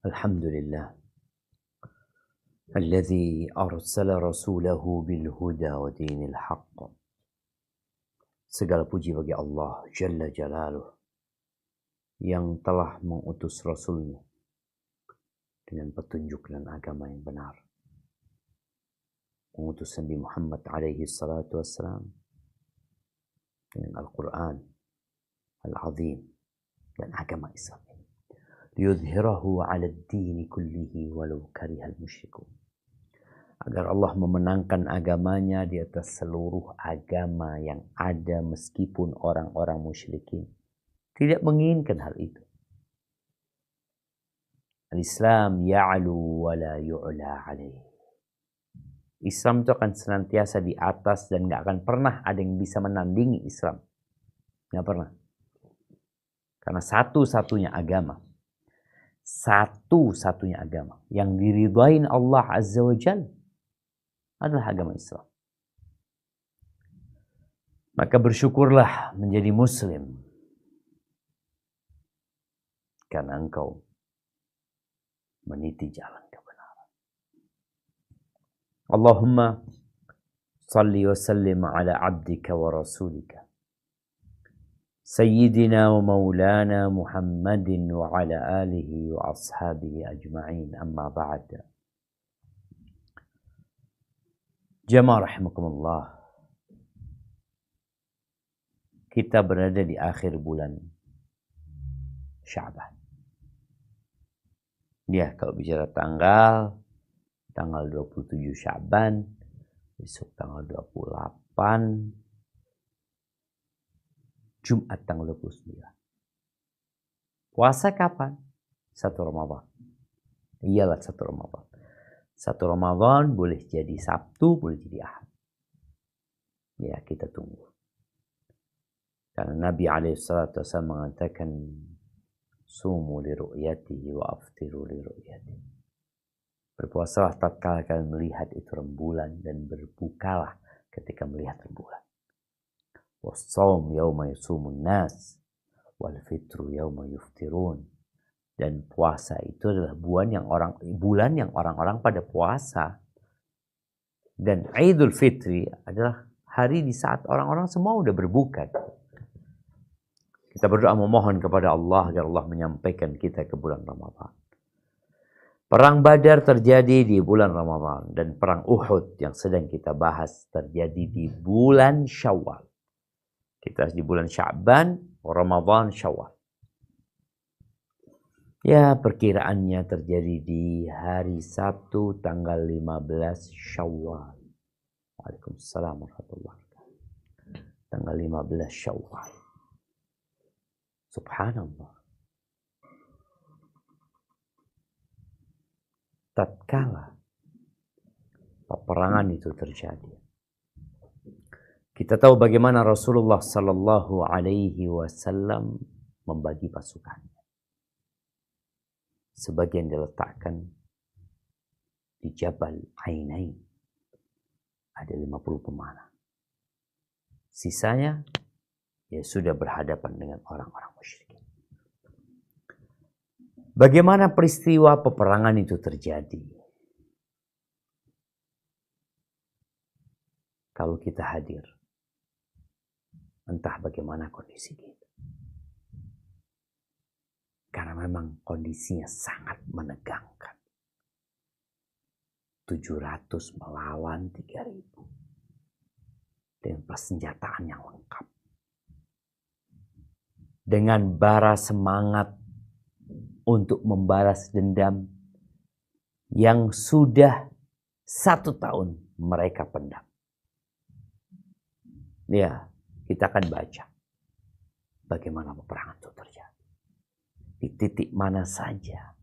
Alhamdulillah alladzi arsala rasulahu bil huda wa dinil haqq. Segala puji bagi Allah Jalla Jalaluh yang telah mengutus Rasulnya dengan petunjuk dan agama yang benar. Mengutus Nabi Muhammad alaihi salatu wassalam dengan Al-Quran Al-Azim dan agama Islam. Liyudhhirahu 'ala ad-din kullihi walau karihal musyrikun. Agar Allah memenangkan agamanya di atas seluruh agama yang ada meskipun orang-orang musyrikin tidak menginginkan hal itu. Al-Islam ya'lu wa la yu'la 'alaih. Islam itu akan senantiasa di atas dan gak akan pernah ada yang bisa menandingi Islam. Gak pernah. Karena satu-satunya agama yang diridhain Allah Azza wa Jalla adalah agama Islam. Maka bersyukurlah menjadi muslim karena engkau meniti jalan kebenaran. Allahumma salli wa sallim ala abdika wa rasulika Sayyidina wa maulana Muhammadin wa ala alihi wa ashabihi ajma'in, amma ba'd. Jamaah rahimakumullah. Kita berada di akhir bulan Sya'ban. Ya, kalau bicara tanggal 27 Sya'ban, besok tanggal 28, Jumat tanggal 29. Puasa kapan? 1 Ramadan. Iyalah 1 Ramadan. 1 Ramadan boleh jadi Sabtu, boleh jadi Ahad. Ya, kita tunggu. Karena Nabi SAW mengatakan, sumu li ru'yatihi wa aftiru li ru'yatihi. Berpuasalah tatkala kalian melihat itu rembulan dan berbukalah ketika melihat rembulan. Wassawm yawma yusumun nas wal fitru yawma yuftirun. Dan puasa itu adalah bulan yang orang-orang pada puasa. Dan Idul Fitri adalah hari di saat orang-orang semua udah berbuka. Kita berdoa memohon kepada Allah agar Allah menyampaikan kita ke bulan Ramadan. Perang Badar terjadi di bulan Ramadan dan perang Uhud yang sedang kita bahas terjadi di bulan Syawal. Kita di bulan Sya'ban, Ramadan, Syawal. Ya, perkiraannya terjadi di hari Sabtu tanggal 15 Syawal. Waalaikumsalam warahmatullahi wabarakatuh. Tanggal 15 Syawal. Subhanallah. Tatkala peperangan itu terjadi, kita tahu bagaimana Rasulullah Sallallahu Alaihi Wasallam membagi pasukannya. Sebagian diletakkan di Jabal Ainain. Ada 50 pemanah. Sisanya ya sudah berhadapan dengan orang-orang musyrik. Bagaimana peristiwa peperangan itu terjadi? Kalau kita hadir, entah bagaimana kondisi kita. Karena memang kondisinya sangat menegangkan. 700 melawan 3.000. Dengan persenjataan yang lengkap. Dengan bara semangat untuk membalas dendam yang sudah 1 tahun mereka pendam. Ya, kita akan baca bagaimana peperangan itu terjadi. Di titik mana saja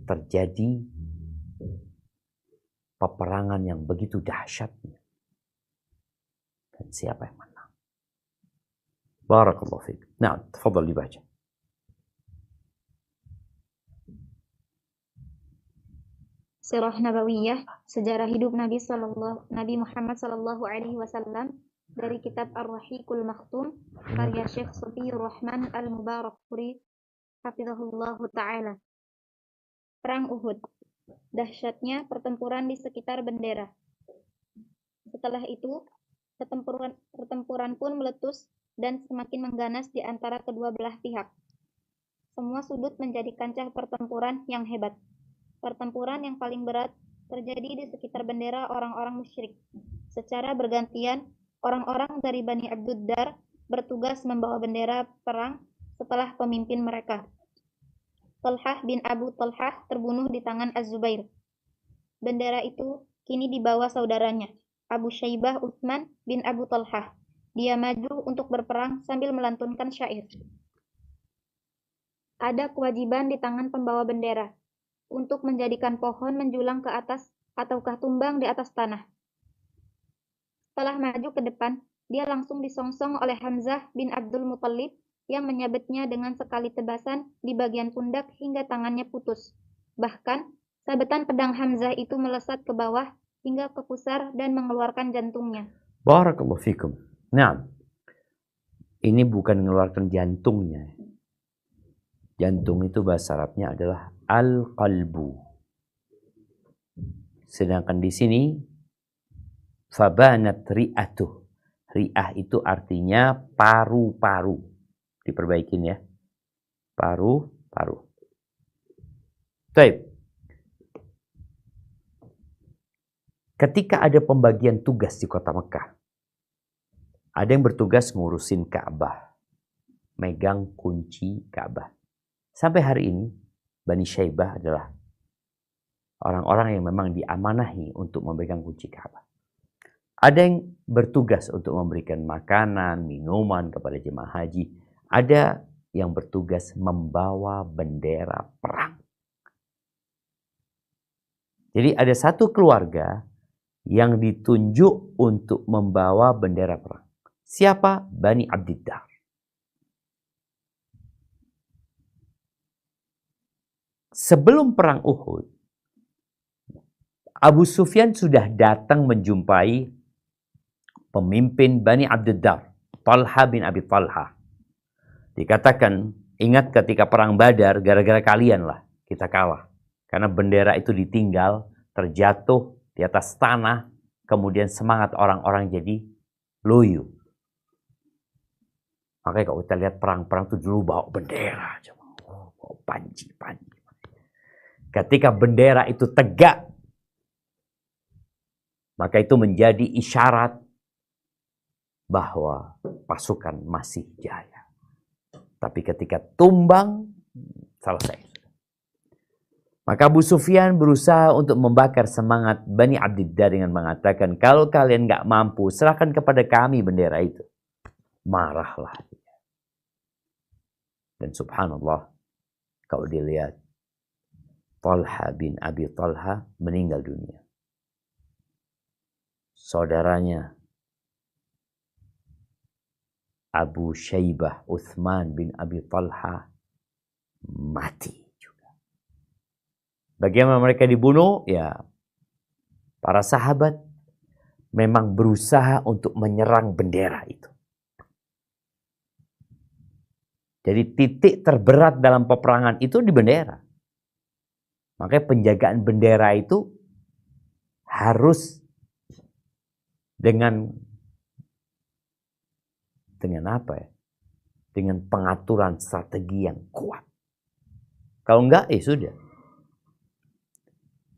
terjadi peperangan yang begitu dahsyatnya. Dan siapa yang menang. Barakallahu fiik. Nah, tafadhal dibaca. Sirah Nabawiyah, sejarah hidup Nabi Muhammad sallallahu alaihi wasallam dari kitab Ar-Rahiqul Makhtum karya Syekh Safiyur Rahman Al-Mubarakfuri hafizahullah taala. Perang Uhud. Dahsyatnya pertempuran di sekitar bendera. Setelah itu, pertempuran pun meletus dan semakin mengganas di antara kedua belah pihak. Semua sudut menjadi kancah pertempuran yang hebat. Pertempuran yang paling berat terjadi di sekitar bendera orang-orang musyrik. Secara bergantian, orang-orang dari Bani Abduddar bertugas membawa bendera perang setelah pemimpin mereka, Talhah bin Abu Talhah, terbunuh di tangan Az-Zubair. Bendera itu kini dibawa saudaranya, Abu Syaibah Utsman bin Abu Talhah. Dia maju untuk berperang sambil melantunkan syair. Ada kewajiban di tangan pembawa bendera untuk menjadikan pohon menjulang ke atas ataukah tumbang di atas tanah. Setelah maju ke depan, dia langsung disongsong oleh Hamzah bin Abdul Muthalib yang menyabetnya dengan sekali tebasan di bagian pundak hingga tangannya putus. Bahkan, sabetan pedang Hamzah itu melesat ke bawah hingga ke pusar dan mengeluarkan jantungnya. Barakallahu fikum. Nah, ini bukan mengeluarkan jantungnya. Jantung itu bahasa Arabnya adalah al-qalbu. Sedangkan di sini fabanat ri'atuh. Ri'ah itu artinya paru-paru. Diperbaikin ya. Paru-paru. Baik. Ketika ada pembagian tugas di kota Mekah, ada yang bertugas ngurusin Ka'bah, megang kunci Ka'bah. Sampai hari ini, Bani Syaibah adalah orang-orang yang memang diamanahi untuk memegang kunci Ka'bah. Ada yang bertugas untuk memberikan makanan, minuman kepada jemaah haji. Ada yang bertugas membawa bendera perang. Jadi ada satu keluarga yang ditunjuk untuk membawa bendera perang. Siapa? Bani Abdiddar. Sebelum perang Uhud, Abu Sufyan sudah datang menjumpai pemimpin Bani Abdiddar, Talha bin Abi Talha. Dikatakan, ingat ketika perang Badar, gara-gara kalian lah kita kalah. Karena bendera itu ditinggal, terjatuh di atas tanah, kemudian semangat orang-orang jadi loyo. Makanya kalau kita lihat perang-perang itu dulu bawa bendera. Bawa panji-panji. Ketika bendera itu tegak, maka itu menjadi isyarat bahwa pasukan masih jaya. Tapi ketika tumbang, selesai. Maka Abu Sufyan berusaha untuk membakar semangat Bani Abdiddar dengan mengatakan, kalau kalian nggak mampu, serahkan kepada kami bendera itu. Marahlah. Dan subhanallah, kalau dilihat, Talha bin Abi Talha meninggal dunia. Saudaranya, Abu Syaibah Utsman bin Abi Talha mati juga. Bagaimana mereka dibunuh? Ya, para sahabat memang berusaha untuk menyerang bendera itu. Jadi titik terberat dalam peperangan itu di bendera. Makanya penjagaan bendera itu harus dengan apa ya? Dengan pengaturan strategi yang kuat. Kalau enggak, sudah.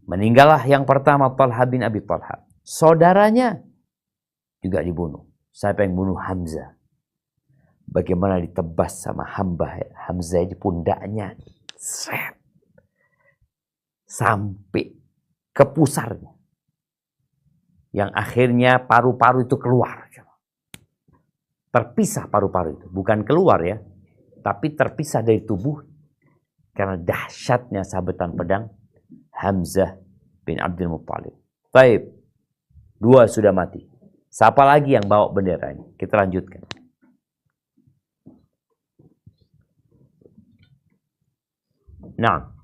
Meninggallah yang pertama Talha bin Abi Talha. Saudaranya juga dibunuh. Siapa yang bunuh? Hamzah. Bagaimana ditebas sama Hamzah di pundaknya. Set. Sampai ke pusarnya. Yang akhirnya paru-paru itu keluar. Terpisah paru-paru itu. Bukan keluar ya. Tapi terpisah dari tubuh. Karena dahsyatnya sabetan pedang Hamzah bin Abdul Muthalib. Baik. 2 sudah mati. Siapa lagi yang bawa bendera ini? Kita lanjutkan. Nah.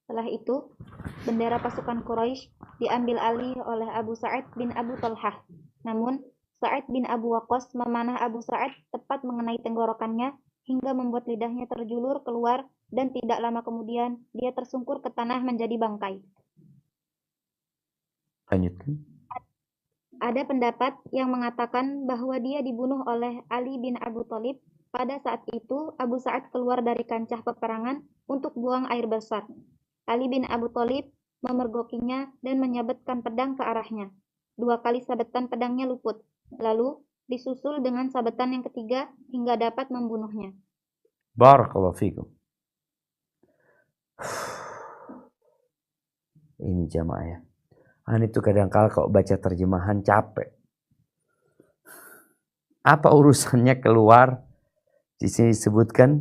Setelah itu, bendera pasukan Quraisy diambil alih oleh Abu Sa'id bin Abu Talhah. Namun, Sa'id bin Abu Waqqas memanah Abu Sa'id tepat mengenai tenggorokannya hingga membuat lidahnya terjulur keluar dan tidak lama kemudian dia tersungkur ke tanah menjadi bangkai. Lanjutkan. Ada pendapat yang mengatakan bahwa dia dibunuh oleh Ali bin Abu Thalib. Pada saat itu, Abu Sa'ad keluar dari kancah peperangan untuk buang air besar. Ali bin Abu Thalib memergokinya dan menyabetkan pedang ke arahnya. 2 kali sabetan pedangnya luput, lalu disusul dengan sabetan yang ketiga hingga dapat membunuhnya. Barakallahu fikum. Ini jamaah ya. Itu kadang-kala kalau baca terjemahan capek. Apa urusannya keluar? Di sini disebutkan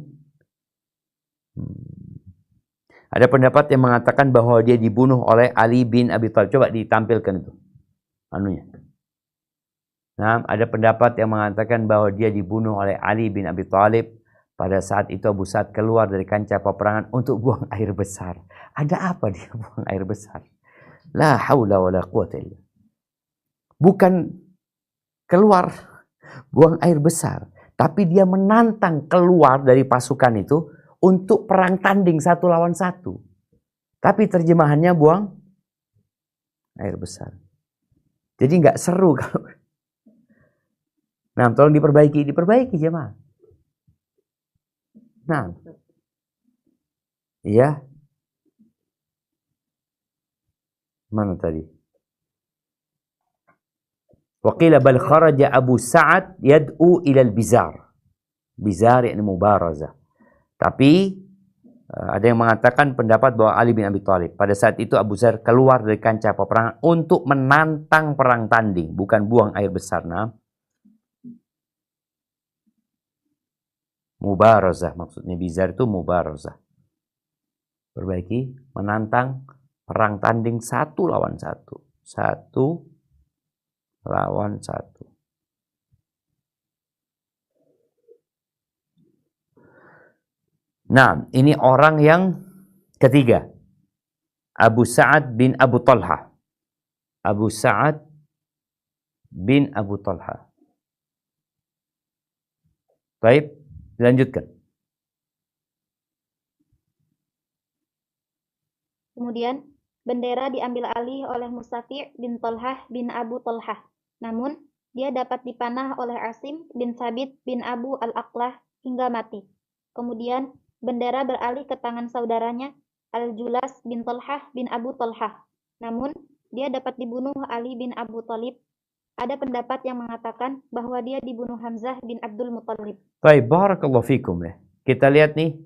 ada pendapat yang mengatakan bahwa dia dibunuh oleh Ali bin Abi Thalib. Coba ditampilkan itu anunya. Nah, ada pendapat yang mengatakan bahwa dia dibunuh oleh Ali bin Abi Thalib. Pada saat itu Abu Sa'ad keluar dari kancah peperangan untuk buang air besar. Ada apa dia buang air besar? La haula wala quwata illa. Bukan keluar buang air besar, tapi dia menantang keluar dari pasukan itu untuk perang tanding 1 lawan 1. Tapi terjemahannya buang air besar. Jadi nggak seru kalau. Nah, tolong diperbaiki jemaah. Nah, iya. Mana tadi? Waqila bal kharaja Abu Sa'ad yad'u ila al-bizar. Bizar yakni mubarazah. Tapi ada yang mengatakan pendapat bahwa Ali bin Abi Thalib pada saat itu Abu Sa'ad keluar dari kancah peperangan untuk menantang perang tanding, bukan buang air besar. Nah, mubarazah maksudnya, bizar itu mubarazah. Perbaiki, menantang perang tanding 1 lawan 1. 1 lawan 1. Nah, ini orang yang ketiga. Abu Sa'ad bin Abu Talha. Abu Sa'ad bin Abu Talha. Baik, dilanjutkan. Kemudian, bendera diambil alih oleh Musafi' bin Talhah bin Abu Talhah. Namun, dia dapat dipanah oleh Asim bin Sabit bin Abu Al-Aqlah hingga mati. Kemudian, bendera beralih ke tangan saudaranya Al-Julas bin Talhah bin Abu Talhah. Namun, dia dapat dibunuh Ali bin Abu Thalib. Ada pendapat yang mengatakan bahwa dia dibunuh Hamzah bin Abdul Muttalib. Baik, barakallahu fikum ya. Kita lihat nih.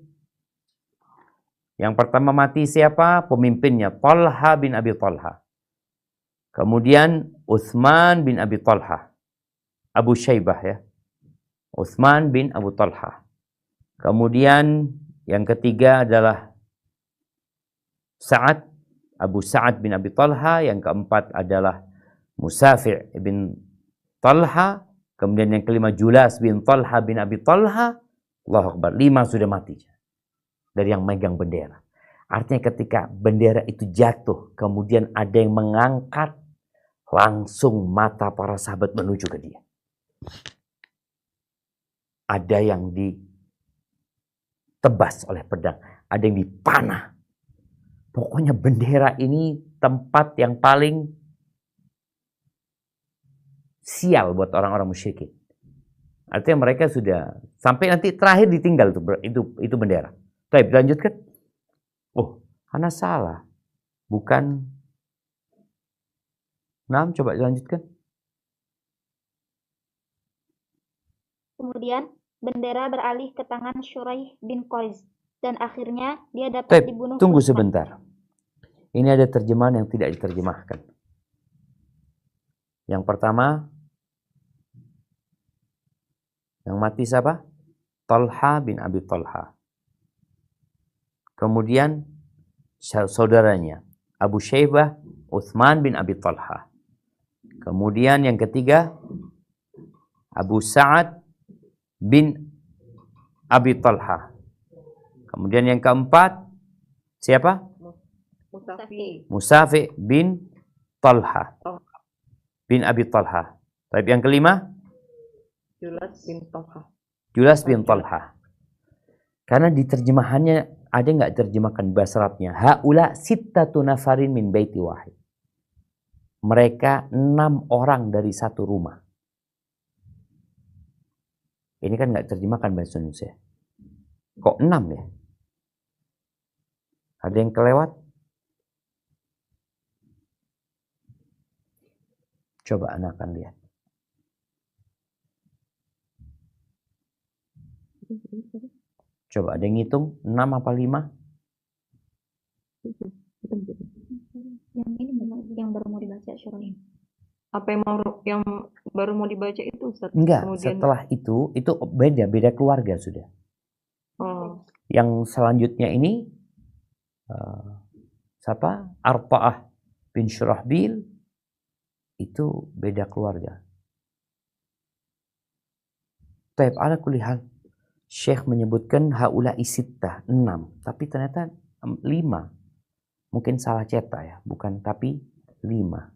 Yang pertama mati siapa? Pemimpinnya Talha bin Abi Talha. Kemudian Utsman bin Abi Talha. Abu Syaibah ya. Utsman bin Abu Talha. Kemudian yang ketiga adalah Sa'ad, Abu Sa'ad bin Abi Talha. Yang keempat adalah Musafi' bin Talha. Kemudian yang kelima Julas bin Talha bin Abi Talha. Allahu Akbar. 5 sudah mati. Dari yang megang bendera. Artinya ketika bendera itu jatuh, kemudian ada yang mengangkat, langsung mata para sahabat menuju ke dia. Ada yang ditebas oleh pedang, ada yang dipanah. Pokoknya bendera ini tempat yang paling sial buat orang-orang musyrikin. Artinya mereka sudah sampai nanti terakhir ditinggal itu bendera. Baik, lanjutkan. Oh, ana salah. Bukan. Nah, coba dilanjutkan. Kemudian, bendera beralih ke tangan Syuraih bin Qais. Dan akhirnya, dia dapat dibunuh. Tunggu sebentar. Ini ada terjemahan yang tidak diterjemahkan. Yang pertama, yang mati siapa? Talha bin Abi Talha. Kemudian saudaranya Abu Syaibah Utsman bin Abi Talha. Kemudian yang ketiga Abu Sa'ad bin Abi Talha. Kemudian yang keempat siapa? Musafi bin Talha bin Abi Talha. Tapi yang kelima Julas bin Talha. Karena di terjemahannya ada nggak terjemahkan bahasa Arabnya? Haula sittatu nafarin min baiti wahid. Mereka 6 orang dari satu rumah. Ini kan nggak terjemahkan bahasa Indonesia. Kok 6 ya? Ada yang kelewat? Coba anak akan lihat. Coba ada yang ngitung 6 apa 5? Yang ini yang baru mau dibaca surah ini. Apa yang baru mau dibaca itu, Ustaz? Enggak, Kemudian, setelah itu beda keluarga sudah. oh, Yang selanjutnya ini siapa? Arta'ah bin Syurahbil, itu beda keluarga. Taib ala kulli hal, Syekh menyebutkan haula isittah 6, tapi ternyata 5. Mungkin salah cetak ya, bukan, tapi 5.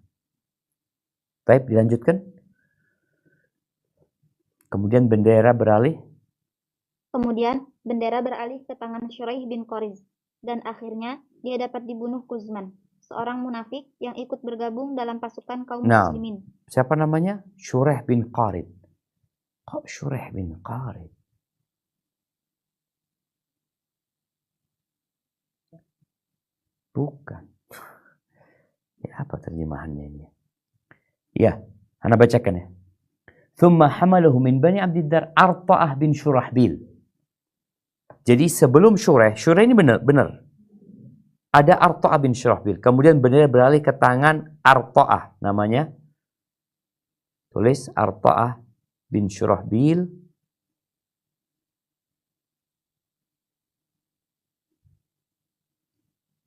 Taib, dilanjutkan. Kemudian bendera beralih ke tangan Syuraih bin Qariz, dan akhirnya dia dapat dibunuh Kuzman, seorang munafik yang ikut bergabung dalam pasukan kaum muslimin. Siapa namanya? Syuraih bin Qarid. Kok Syuraih bin Qarid? Bukan. Ya, apa terjemahannya ini? Ya, Anda bacakan ya. Thumma hamaluhu min bani Abdiddar Arta'ah bin Syurahbil. Jadi sebelum Syuraih ini benar. Ada Arta'ah bin Syurahbil. Kemudian bendera beralih ke tangan Arta'ah. Namanya, tulis Arta'ah bin Syurahbil.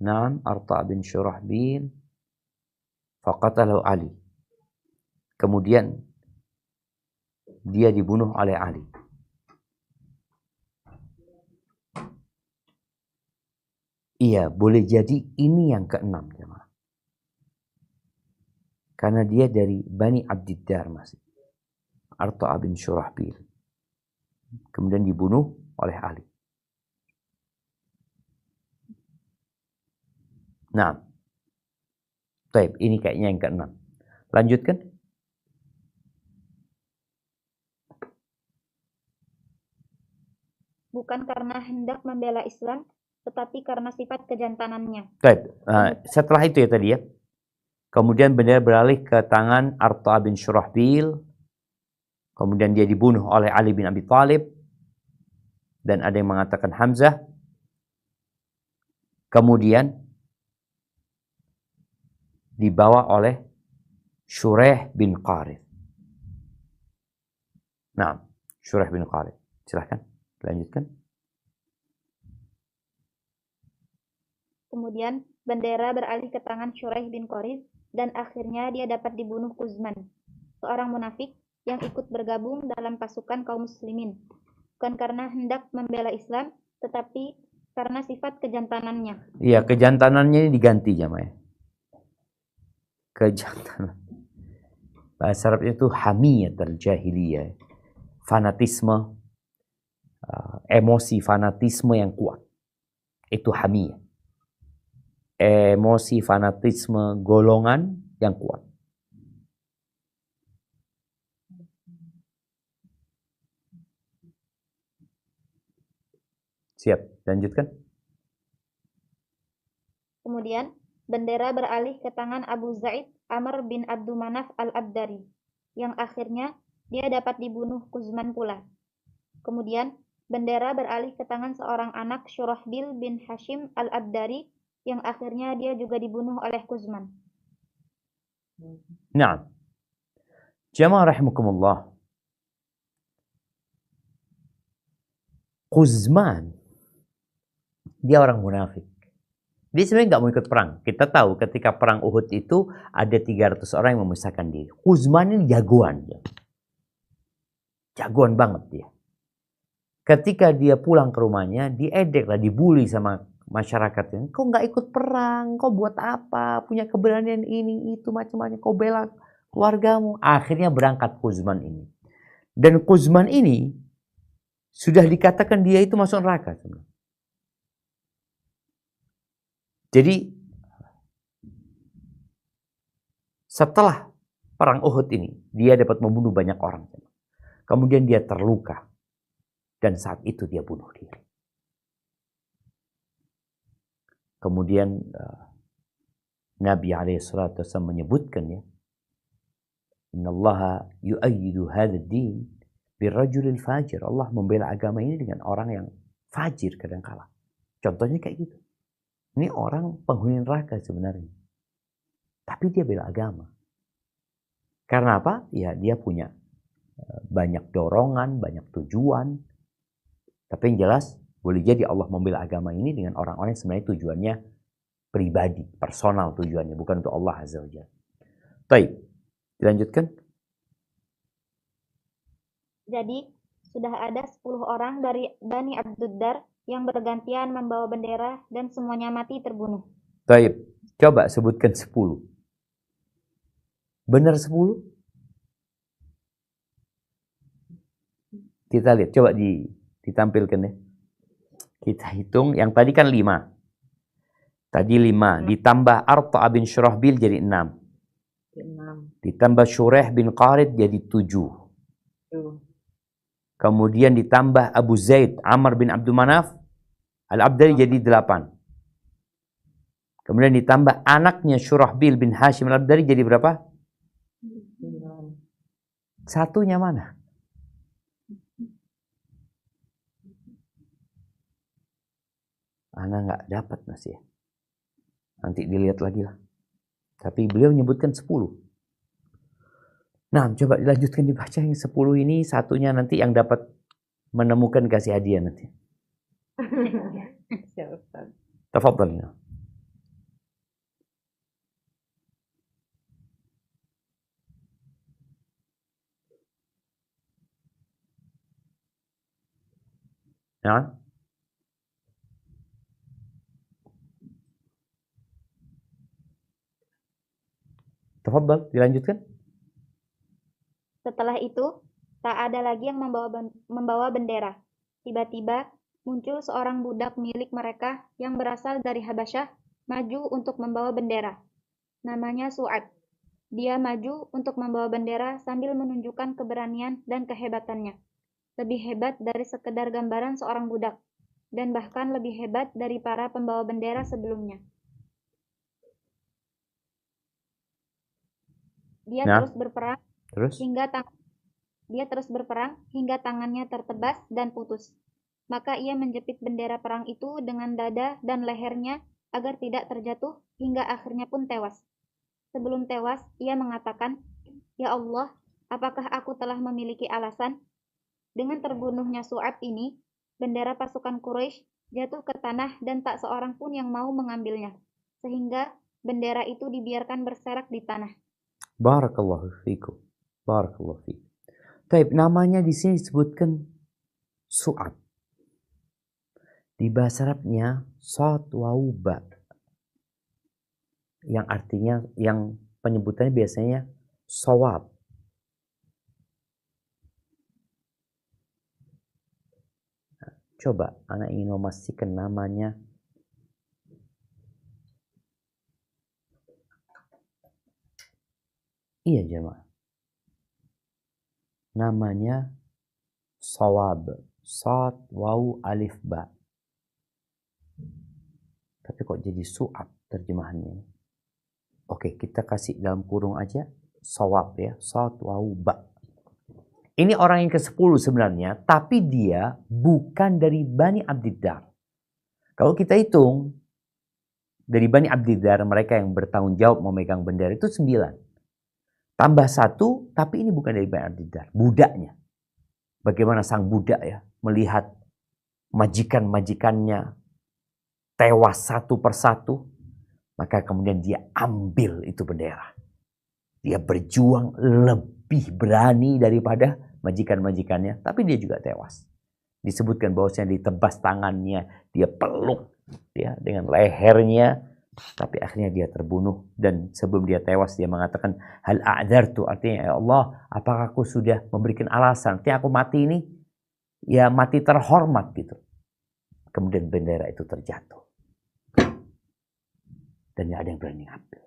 Naam, Arta'ah bin Syurahbil. Faqatalahu Ali. Kemudian dia dibunuh oleh Ali. Iya, boleh jadi ini yang ke-6, jemaah. Karena dia dari Bani Abdiddar masih. Arta'ah bin Syurahbil. Kemudian dibunuh oleh Ali. Nah, taib, ini kayaknya yang ke-6. Lanjutkan. Bukan karena hendak membela Islam, tetapi karena sifat kejantanannya. Taib. Setelah itu ya tadi ya. Kemudian bendera beralih ke tangan Arta'ah bin Syurahbil. Kemudian dia dibunuh oleh Ali bin Abi Thalib. Dan ada yang mengatakan Hamzah. Kemudian dibawa oleh Syuraih bin Qarid. Nah, Syuraih bin Qarid. Silahkan, lanjutkan. Kemudian bendera beralih ke tangan Syuraih bin Qariz, dan akhirnya dia dapat dibunuh Kuzman, seorang munafik yang ikut bergabung dalam pasukan kaum muslimin. Bukan karena hendak membela Islam, tetapi karena sifat kejantanannya. Iya, kejantanannya ini diganti jamaah. Kejantanan. Bahasa Arabnya itu hamiyatul jahiliyah. Fanatisme, emosi fanatisme yang kuat. Itu hamiyah. Emosi fanatisme golongan yang kuat. Siap, lanjutkan. Kemudian bendera beralih ke tangan Abu Zaid Amr bin Abdumanaf al-Abdari, yang akhirnya dia dapat dibunuh Kuzman pula. Kemudian bendera beralih ke tangan seorang anak Syurahbil bin Hashim al-Abdari, yang akhirnya dia juga dibunuh oleh Kuzman. Nah, jamaah rahimakumullah. Kuzman, dia orang munafik. Dia sebenarnya nggak mau ikut perang. Kita tahu ketika perang Uhud itu ada 300 orang yang memisahkan diri. Kuzman ini jagoan. Jagoan banget dia. Ketika dia pulang ke rumahnya, diedek lah, dibully sama masyarakatnya. Kau nggak ikut perang, kau buat apa? Punya keberanian ini, itu, macam-macam. Kau bela keluargamu. Akhirnya berangkat Kuzman ini. Dan Kuzman ini sudah dikatakan dia itu masuk neraka. Jadi setelah perang Uhud ini, dia dapat membunuh banyak orang. Kemudian dia terluka. Dan saat itu dia bunuh diri. Kemudian Nabi SAW menyebutkan ya, Innallaha yu'ayyidu hadzal din birrajulil fajir. Allah membela agama ini dengan orang yang fajir kadangkala. Contohnya kayak gitu. Ini orang penghuni neraka sebenarnya. Tapi dia bela agama. Karena apa? Ya dia punya banyak dorongan, banyak tujuan. Tapi yang jelas, boleh jadi Allah membela agama ini dengan orang-orang yang sebenarnya tujuannya pribadi, personal tujuannya. Bukan untuk Allah Azza wa Jalla. Baik, dilanjutkan. Jadi, sudah ada 10 orang dari Bani Abduddar yang bergantian membawa bendera dan semuanya mati terbunuh. Baik, coba sebutkan 10. Benar 10? Kita lihat, coba ditampilkan ya. Kita hitung, yang tadi kan 5. Tadi 5, ditambah Arta' bin Syurahbil jadi 6. Ditambah Syureh bin Qarid jadi 7. Kemudian ditambah Abu Zaid, Amr bin Abdul Manaf, Al-Abdali jadi 8. Kemudian ditambah anaknya Syurahbil bin Hashim Al-Abdali jadi berapa? 1-nya mana? Ana nggak dapat masih ya. Nanti dilihat lagi lah. Tapi beliau menyebutkan 10. Nah, coba dilanjutkan dibaca yang 10 ini, 1-nya nanti yang dapat menemukan kasih hadiah nanti. Tafadhal. Ya. Tafadhal, dilanjutkan. Setelah itu, tak ada lagi yang membawa bendera. Tiba-tiba, muncul seorang budak milik mereka yang berasal dari Habasyah, maju untuk membawa bendera. Namanya Su'ad. Dia maju untuk membawa bendera sambil menunjukkan keberanian dan kehebatannya. Lebih hebat dari sekedar gambaran seorang budak, dan bahkan lebih hebat dari para pembawa bendera sebelumnya. Dia terus berperang hingga tangannya tertebas dan putus. Maka ia menjepit bendera perang itu dengan dada dan lehernya agar tidak terjatuh hingga akhirnya pun tewas. Sebelum tewas, ia mengatakan, "Ya Allah, apakah aku telah memiliki alasan?" Dengan terbunuhnya Su'ab ini, bendera pasukan Quraisy jatuh ke tanah dan tak seorang pun yang mau mengambilnya. Sehingga bendera itu dibiarkan berserak di tanah. Barakallahu fiikum. Barakallahu fiikum. Baik, namanya di sini disebutkan Su'ab. Di bahasa Arabnya Sod waw ba. Yang artinya, yang penyebutannya biasanya sawab. Nah, coba, anak ingin memastikan namanya. Iya jemaah. Namanya sawab. Sod waw alif ba. Tapi kok jadi Su'ab terjemahannya? Oke, kita kasih dalam kurung aja sawab ya, sod waw ba. Ini orang yang ke-10 sebenarnya, tapi dia bukan dari Bani Abdiddar. Kalau kita hitung dari Bani Abdiddar, mereka yang bertanggung jawab memegang bendera itu 9. Tambah 1, tapi ini bukan dari Bani Abdiddar, budaknya. Bagaimana sang budak ya melihat majikan-majikannya tewas satu persatu, maka kemudian dia ambil itu bendera. Dia berjuang lebih berani daripada majikan-majikannya, tapi dia juga tewas. Disebutkan bahwasanya ditebas tangannya, dia peluk ya dengan lehernya, tapi akhirnya dia terbunuh. Dan sebelum dia tewas dia mengatakan, hal a'dzartu, artinya ya Allah, apakah aku sudah memberikan alasan? Artinya aku mati ini ya mati terhormat gitu. Kemudian bendera itu terjatuh. Dan tidak ada yang berani ngambil.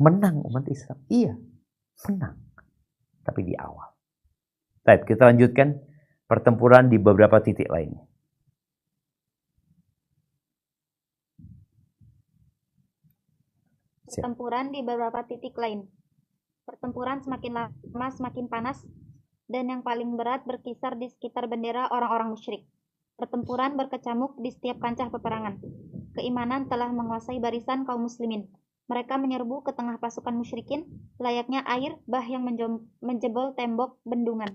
Menang umat Islam. Iya, menang. Tapi di awal. Baik, kita lanjutkan pertempuran di beberapa titik lainnya. Pertempuran di beberapa titik lain. Pertempuran semakin lama semakin panas, dan yang paling berat berkisar di sekitar bendera orang-orang musyrik. Pertempuran berkecamuk di setiap kancah peperangan. Keimanan telah menguasai barisan kaum muslimin. Mereka menyerbu ke tengah pasukan musyrikin, layaknya air bah yang menjebol tembok bendungan.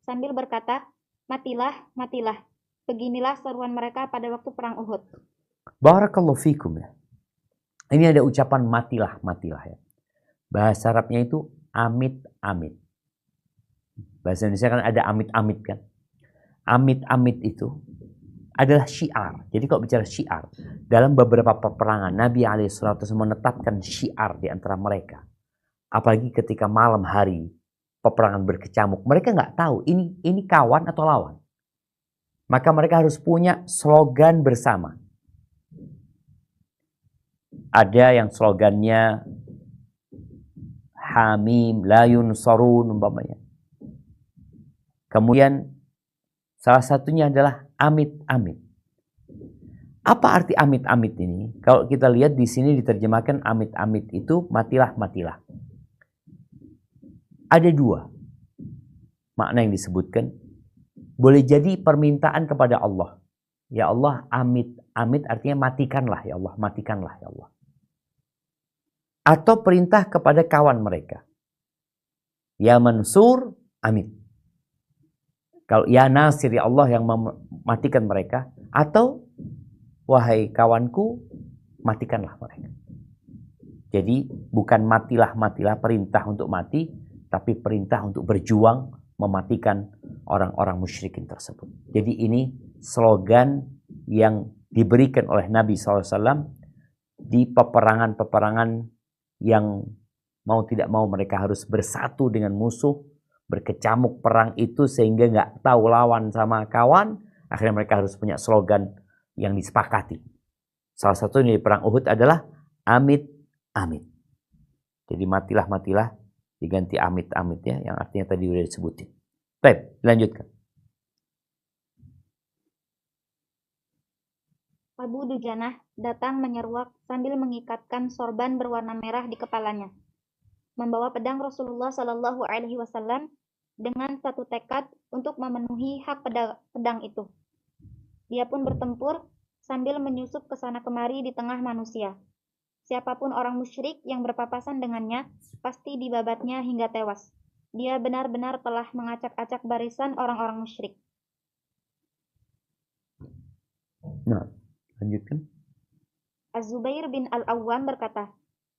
Sambil berkata, matilah, matilah. Beginilah seruan mereka pada waktu perang Uhud. Barakallahu fikum ya. Ini ada ucapan matilah, matilah ya. Bahasa Arabnya itu amit, amit. Bahasa Indonesia kan ada amit, amit kan. Amit, amit itu adalah syiar. Jadi kalau bicara syiar, dalam beberapa peperangan Nabi SAW menetapkan syiar di antara mereka. Apalagi ketika malam hari peperangan berkecamuk, mereka nggak tahu ini kawan atau lawan. Maka mereka harus punya slogan bersama. Ada yang slogannya Hamim la yunsarun umpamanya. Kemudian salah satunya adalah amit-amit. Apa arti amit-amit ini? Kalau kita lihat di sini diterjemahkan amit-amit itu matilah, matilah. Ada dua makna yang disebutkan. Boleh jadi permintaan kepada Allah. Ya Allah, amit-amit artinya matikanlah ya Allah, matikanlah ya Allah. Atau perintah kepada kawan mereka. Ya Mansur, amit. Kalau ya Nasir ya Allah yang mematikan mereka. Atau wahai kawanku, matikanlah mereka. Jadi bukan matilah, matilah perintah untuk mati. Tapi perintah untuk berjuang mematikan orang-orang musyrikin tersebut. Jadi ini slogan yang diberikan oleh Nabi SAW di peperangan-peperangan yang mau tidak mau mereka harus bersatu dengan musuh, berkecamuk perang itu sehingga nggak tahu lawan sama kawan. Akhirnya mereka harus punya slogan yang disepakati. Salah satunya di perang Uhud adalah amit, amit. Jadi matilah, matilah diganti amit, amit ya, yang artinya tadi udah disebutin. Baik, lanjutkan. Abu Dujanah datang menyeruak sambil mengikatkan sorban berwarna merah di kepalanya. Membawa pedang Rasulullah Shallallahu Alaihi Wasallam dengan satu tekad untuk memenuhi hak pedang itu. Dia pun bertempur sambil menyusup ke sana kemari di tengah manusia. Siapapun orang musyrik yang berpapasan dengannya pasti dibabatnya hingga tewas. Dia benar-benar telah mengacak-acak barisan orang-orang musyrik. Nah, lanjutkan. Az-Zubair bin Al-Awwam berkata,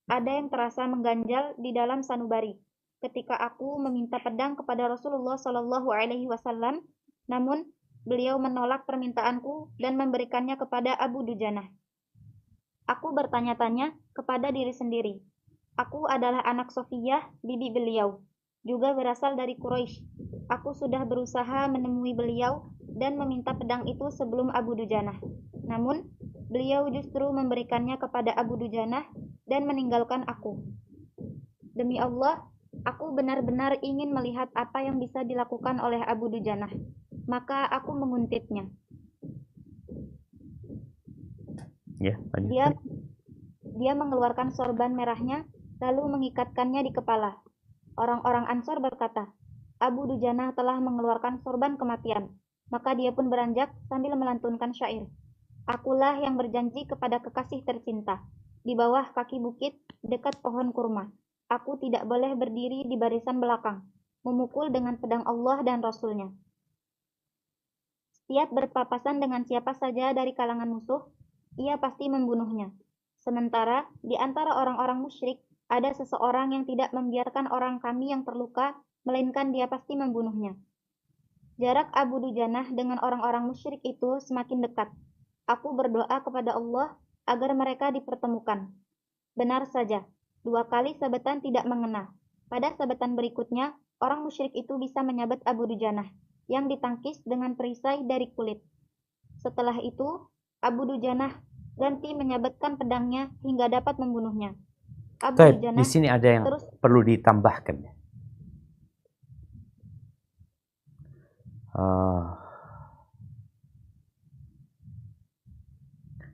ada yang terasa mengganjal di dalam sanubari ketika aku meminta pedang kepada Rasulullah Shallallahu Alaihi Wasallam, namun beliau menolak permintaanku dan memberikannya kepada Abu Dujanah. Aku bertanya-tanya kepada diri sendiri. Aku adalah anak Sofiyah, bibi beliau, juga berasal dari Quraisy. Aku sudah berusaha menemui beliau dan meminta pedang itu sebelum Abu Dujanah. Namun, beliau justru memberikannya kepada Abu Dujanah dan meninggalkan aku. Demi Allah, aku benar-benar ingin melihat apa yang bisa dilakukan oleh Abu Dujanah. Maka aku menguntitnya. Ya, Dia mengeluarkan sorban merahnya, lalu mengikatkannya di kepala. Orang-orang Ansor berkata, Abu Dujanah telah mengeluarkan sorban kematian. Maka dia pun beranjak sambil melantunkan syair. Akulah yang berjanji kepada kekasih tercinta. Di bawah kaki bukit, dekat pohon kurma. Aku tidak boleh berdiri di barisan belakang, memukul dengan pedang Allah dan Rasulnya. Setiap berpapasan dengan siapa saja dari kalangan musuh, ia pasti membunuhnya. Sementara di antara orang-orang musyrik, ada seseorang yang tidak membiarkan orang kami yang terluka, melainkan dia pasti membunuhnya. Jarak Abu Dujanah dengan orang-orang musyrik itu semakin dekat. Aku berdoa kepada Allah agar mereka dipertemukan. Benar saja, 2 kali sabetan tidak mengena. Pada sabetan berikutnya, orang musyrik itu bisa menyabet Abu Dujanah, yang ditangkis dengan perisai dari kulit. Setelah itu, Abu Dujanah ganti menyabetkan pedangnya hingga dapat membunuhnya. Abu Di Dujanah sini ada yang terus perlu ditambahkan.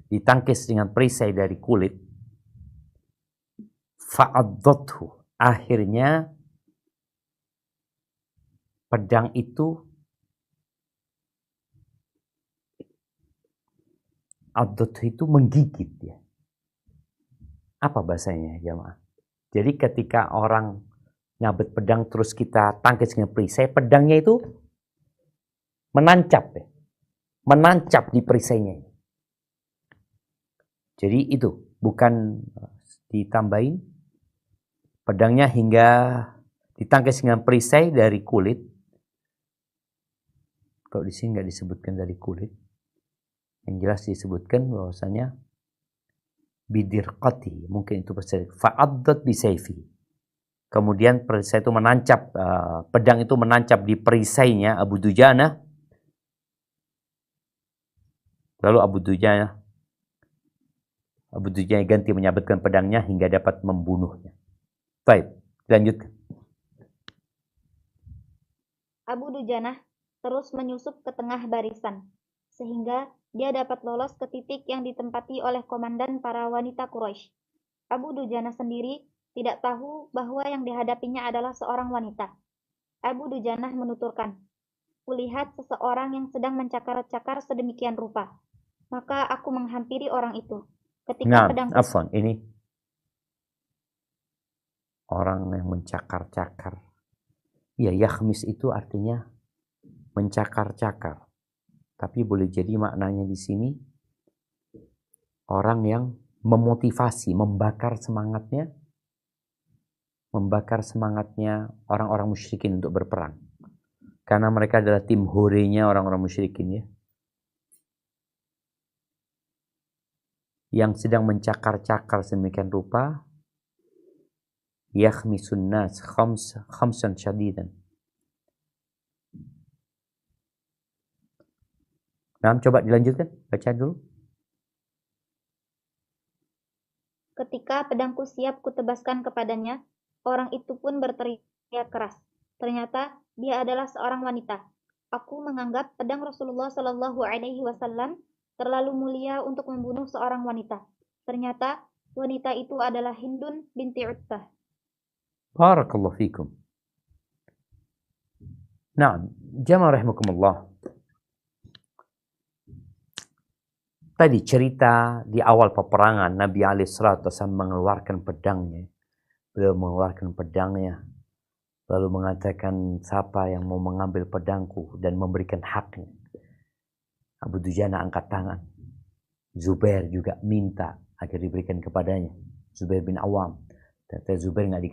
Ditangkis dengan perisai dari kulit. Fa'addathu. Akhirnya pedang itu menggigit ya. Apa bahasanya jamaah? Jadi ketika orang nyabet pedang terus kita tangkis dengan perisai, pedangnya itu menancap ya. Menancap di perisainya. Jadi itu bukan ditambahin pedangnya hingga ditangkis dengan perisai dari kulit. Kalau di sini nggak disebutkan dari kulit. Yang jelas disebutkan bahwasanya bidirqati, mungkin itu berseri fa'addat bisayfi. Kemudian perisai itu menancap, pedang itu menancap di perisainya Abu Dujanah. Lalu Abu Dujanah ganti menyabetkan pedangnya hingga dapat membunuhnya. Baik, lanjutkan. Abu Dujanah terus menyusup ke tengah barisan, sehingga dia dapat lolos ke titik yang ditempati oleh komandan para wanita Quraisy. Abu Dujanah sendiri tidak tahu bahwa yang dihadapinya adalah seorang wanita. Abu Dujanah menuturkan, "Kulihat seseorang yang sedang mencakar-cakar sedemikian rupa. Maka aku menghampiri orang itu. Ketika pedangku..." Afwan, ini orang yang mencakar-cakar. Ya, yakhmis itu artinya mencakar-cakar. Tapi boleh jadi maknanya di sini orang yang memotivasi, membakar semangatnya orang-orang musyrikin untuk berperang. Karena mereka adalah tim horenya orang-orang musyrikin ya. Yang sedang mencakar-cakar sedemikian rupa, yakhmisun nas khamsan syadidan. Nah, coba dilanjutkan, baca dulu. Ketika pedangku siap kutebaskan kepadanya, orang itu pun berteriak keras. Ternyata dia adalah seorang wanita. Aku menganggap pedang Rasulullah Shallallahu Alaihi Wasallam terlalu mulia untuk membunuh seorang wanita. Ternyata wanita itu adalah Hindun binti Utbah. Barakallahu fikum. Nah, jamaah rahimakumullah. Tadi cerita di awal peperangan Nabi alaihissalatu wassalam mengeluarkan pedangnya. Beliau mengeluarkan pedangnya. Lalu mengatakan siapa yang mau mengambil pedangku dan memberikan haknya. Abu Dujanah angkat tangan. Zubair juga minta agar diberikan kepadanya. Zubair bin Awam. Ternyata Zubair nggak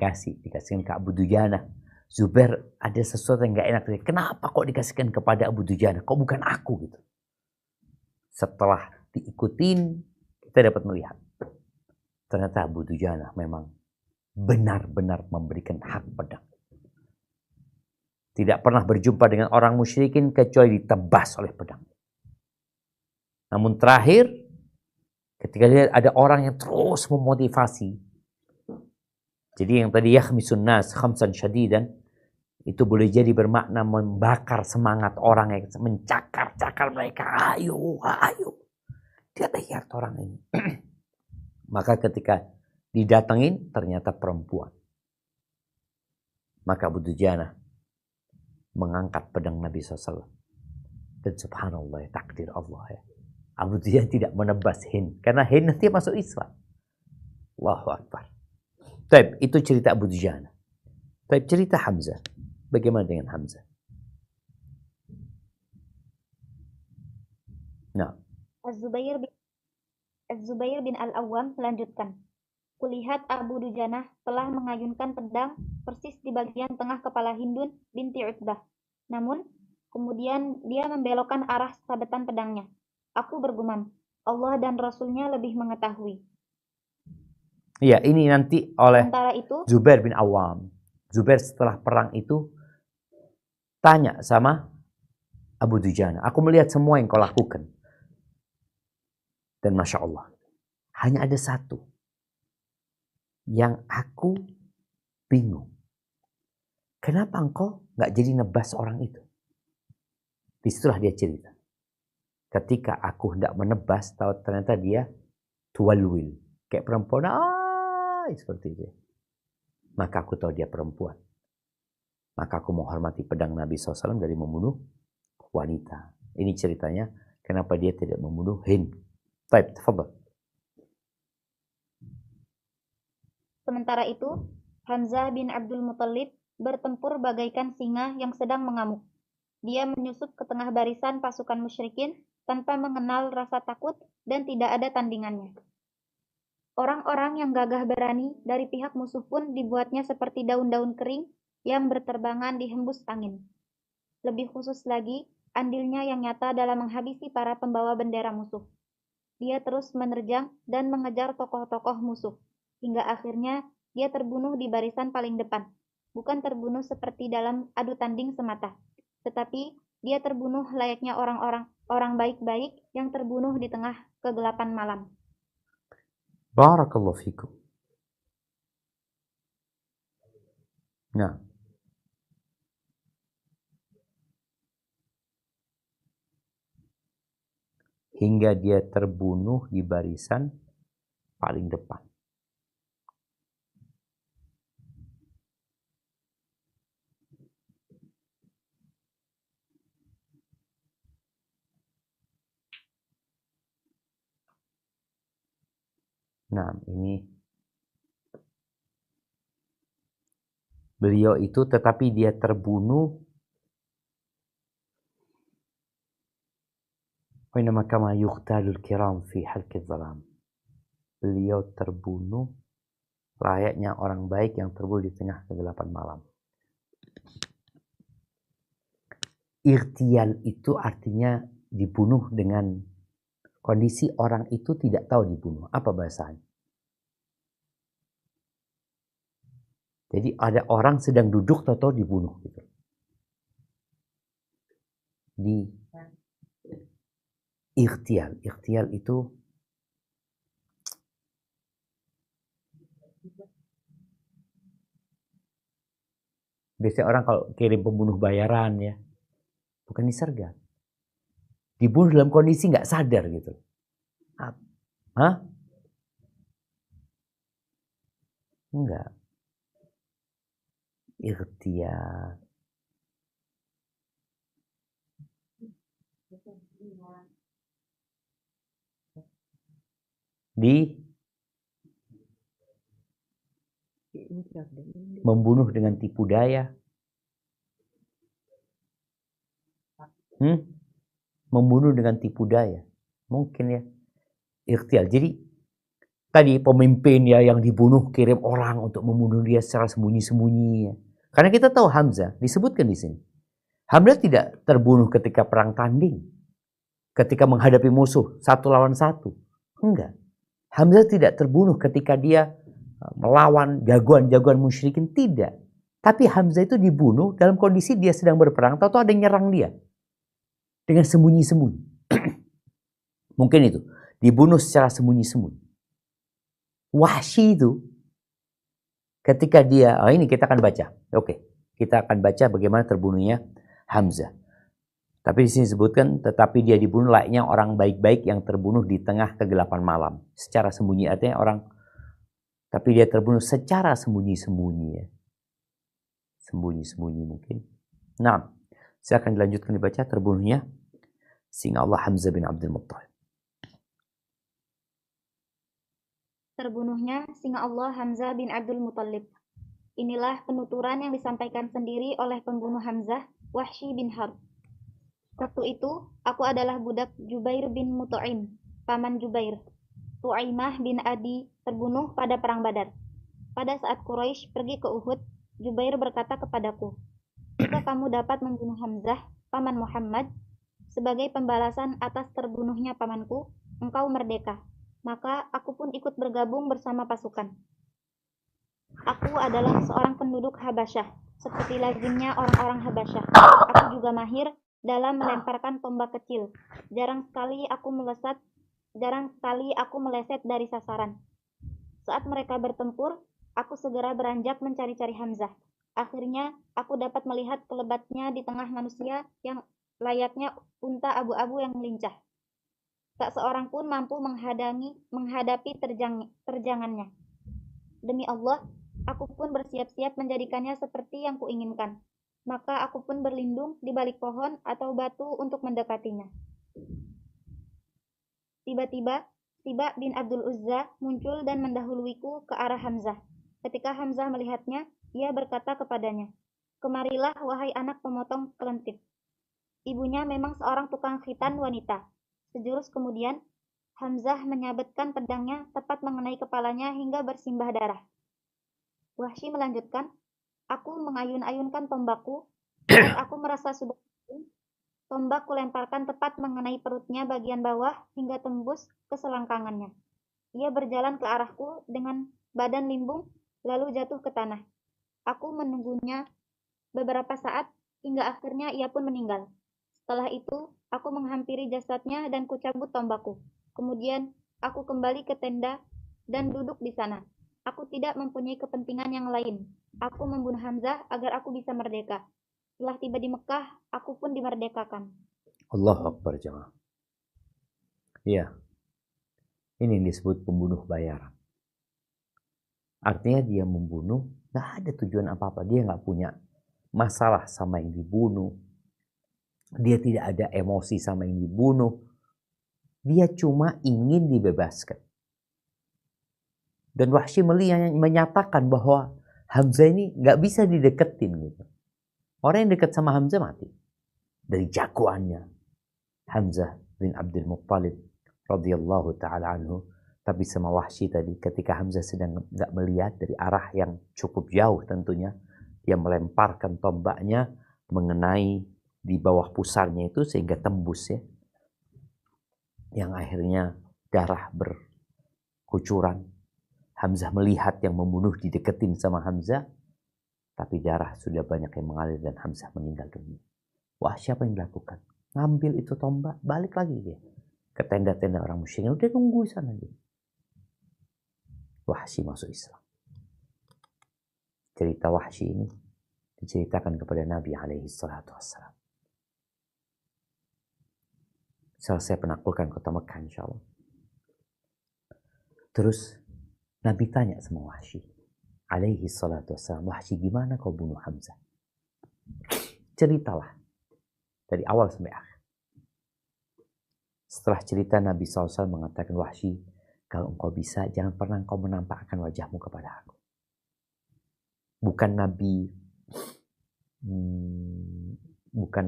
dikasihkan ke Abu Dujanah. Zubair ada sesuatu yang nggak enak. Kenapa kok dikasihkan kepada Abu Dujanah? Kok bukan aku gitu? Setelah diikutin, kita dapat melihat. Ternyata Abu Dujanah memang benar-benar memberikan hak pedang. Tidak pernah berjumpa dengan orang musyrikin kecuali ditebas oleh pedang. Namun terakhir, ketika lihat ada orang yang terus memotivasi. Jadi yang tadi yakhmisun nas khamsan syadidan, itu boleh jadi bermakna membakar semangat orang yang mencakar-cakar mereka. Ayo. Dia lihat orang ini. Maka ketika didatengin, ternyata perempuan. Maka Abu Dujanah mengangkat pedang Nabi SAW. Dan subhanallah, takdir Allah ya. Abu Dujanah tidak menebas Hind. Karena Hind nanti masuk Islam. Allahu Akbar. Taib, itu cerita Abu Dujanah. Taib, cerita Hamzah. Bagaimana dengan Hamzah? Nah. Az-Zubair bin Al-Awwam melanjutkan. Kulihat Abu Dujanah telah mengayunkan pedang persis di bagian tengah kepala Hindun binti Utbah. Namun, kemudian dia membelokkan arah sabetan pedangnya. Aku bergumam, Allah dan Rasulnya lebih mengetahui. Iya, ini nanti oleh Sementara itu, Zubair bin Awam. Zubair setelah perang itu tanya sama Abu Dujanah, aku melihat semua yang kau lakukan. Dan Masya Allah, hanya ada satu yang aku bingung. Kenapa engkau nggak jadi nebas orang itu? Disitulah dia cerita. Ketika aku hendak menebas, tahu ternyata dia tuwalwil. Kayak perempuan, seperti itu. Maka aku tahu dia perempuan. Maka aku menghormati pedang Nabi SAW dari membunuh wanita. Ini ceritanya, kenapa dia tidak membunuh Hind. Baik, tafadhal. Sementara itu, Hamzah bin Abdul Muthalib bertempur bagaikan singa yang sedang mengamuk. Dia menyusup ke tengah barisan pasukan musyrikin tanpa mengenal rasa takut dan tidak ada tandingannya. Orang-orang yang gagah berani dari pihak musuh pun dibuatnya seperti daun-daun kering yang berterbangan dihembus angin. Lebih khusus lagi, andilnya yang nyata dalam menghabisi para pembawa bendera musuh. Dia terus menerjang dan mengejar tokoh-tokoh musuh, hingga akhirnya dia terbunuh di barisan paling depan. Bukan terbunuh seperti dalam adu tanding semata, tetapi dia terbunuh layaknya orang baik-baik yang terbunuh di tengah kegelapan malam. Barakallahu fikum. Nah, hingga dia terbunuh di barisan paling depan. Nah, ini beliau itu tetapi dia terbunuh Wainama kama yuqtalul kiram fi halqiz zalam. Beliau terbunuh layaknya orang baik yang terbunuh di tengah kegelapan malam. Irtial itu artinya dibunuh dengan kondisi orang itu tidak tahu dibunuh. Apa bahasanya? Jadi ada orang sedang duduk tahu-tahu dibunuh gitu. Di Ikhtial itu biasanya orang kalau kirim pembunuh bayaran ya, bukan disergap. Dibunuh dalam kondisi nggak sadar gitu. Hah? Enggak. Ikhtial. Membunuh dengan tipu daya. Membunuh dengan tipu daya. Mungkin ya. Ikhtial. Jadi tadi pemimpin ya yang dibunuh kirim orang untuk membunuh dia secara sembunyi-sembunyi ya. Karena kita tahu Hamzah disebutkan di sini. Hamzah tidak terbunuh ketika perang tanding. Ketika menghadapi musuh 1 lawan 1. Enggak. Hamzah tidak terbunuh ketika dia melawan jagoan-jagoan musyrikin, tidak. Tapi Hamzah itu dibunuh dalam kondisi dia sedang berperang, tahu-tahu ada yang nyerang dia. Dengan sembunyi-sembunyi. Mungkin itu. Dibunuh secara sembunyi-sembunyi. Wahsy itu, ketika dia, ini kita akan baca. Oke, kita akan baca bagaimana terbunuhnya Hamzah. Tapi di sini disebutkan, tetapi dia dibunuh layaknya orang baik-baik yang terbunuh di tengah kegelapan malam. Secara sembunyi, artinya orang, tapi dia terbunuh secara sembunyi-sembunyi ya. Sembunyi-sembunyi mungkin. Nah, saya akan dilanjutkan dibaca terbunuhnya singa Allah Hamzah bin Abdul Muttalib. Terbunuhnya singa Allah Hamzah bin Abdul Muttalib. Inilah penuturan yang disampaikan sendiri oleh pembunuh Hamzah, Wahsy bin Harb. Waktu itu, aku adalah budak Jubair bin Mut'im, paman Jubair. Tu'aimah bin Adi terbunuh pada perang Badar. Pada saat Quraisy pergi ke Uhud, Jubair berkata kepadaku, jika kamu dapat membunuh Hamzah, paman Muhammad, sebagai pembalasan atas terbunuhnya pamanku, engkau merdeka. Maka aku pun ikut bergabung bersama pasukan. Aku adalah seorang penduduk Habasyah, seperti lazimnya orang-orang Habasyah. Aku juga mahir dalam melemparkan tombak kecil. Jarang sekali aku melesat Jarang sekali aku meleset dari sasaran. Saat mereka bertempur, aku segera beranjak mencari-cari Hamzah. Akhirnya, aku dapat melihat kelebatnya di tengah manusia yang layaknya unta abu-abu yang lincah. Tak seorang pun mampu menghadapi terjangannya. Demi Allah, aku pun bersiap-siap menjadikannya seperti yang kuinginkan. Maka aku pun berlindung di balik pohon atau batu untuk mendekatinya. Tiba-tiba, Tiba bin Abdul Uzza muncul dan mendahuluiku ke arah Hamzah. Ketika Hamzah melihatnya, ia berkata kepadanya, "Kemarilah, wahai anak pemotong kelentip." Ibunya memang seorang tukang khitan wanita. Sejurus kemudian, Hamzah menyabetkan pedangnya tepat mengenai kepalanya hingga bersimbah darah. Wahsy melanjutkan, "Aku mengayun-ayunkan tombakku. Saat aku merasa sudah tombak kulemparkan tepat mengenai perutnya bagian bawah hingga tembus ke selangkangannya. Ia berjalan ke arahku dengan badan limbung, lalu jatuh ke tanah. Aku menunggunya beberapa saat, hingga akhirnya ia pun meninggal. Setelah itu, aku menghampiri jasadnya dan kucabut tombakku. Kemudian, aku kembali ke tenda dan duduk di sana. Aku tidak mempunyai kepentingan yang lain. Aku membunuh Hamzah agar aku bisa merdeka. Setelah tiba di Mekah, aku pun dimerdekakan. Allahu Akbar jemaah. Iya, ini yang disebut pembunuh bayaran. Artinya dia membunuh, gak ada tujuan apa-apa. Dia gak punya masalah sama yang dibunuh. Dia tidak ada emosi sama yang dibunuh. Dia cuma ingin dibebaskan. Dan Wahsy menyatakan bahwa Hamzah ini gak bisa dideketin gitu. Orang yang dekat sama Hamzah mati. Dari jagoannya Hamzah bin Abdul Muttalib radhiyallahu ta'ala anhu. Tapi sama Wahsy tadi, ketika Hamzah sedang gak melihat dari arah yang cukup jauh tentunya, dia melemparkan tombaknya mengenai di bawah pusarnya itu sehingga tembus ya. Yang akhirnya darah berkucuran. Hamzah melihat yang membunuh dideketin sama Hamzah, tapi darah sudah banyak yang mengalir dan Hamzah meninggal dunia. Wah, siapa yang dilakukan? Ngambil itu tombak, balik lagi dia ke tenda-tenda orang musyrikin. Udah nunggu sana dia. Wahsy masuk Islam. Cerita Wahsy ini diceritakan kepada Nabi alaihi salatu wassalam. Selesai penaklukkan kota Mekah insyaallah. Terus Nabi tanya sama Wahsy alaihi salatu wassalam, "Wahsy, gimana kau bunuh Hamzah? Ceritalah dari awal sampai akhir." Setelah cerita, Nabi SAW mengatakan, "Wahsy, kalau engkau bisa, jangan pernah engkau menampakkan wajahmu kepada aku." Bukan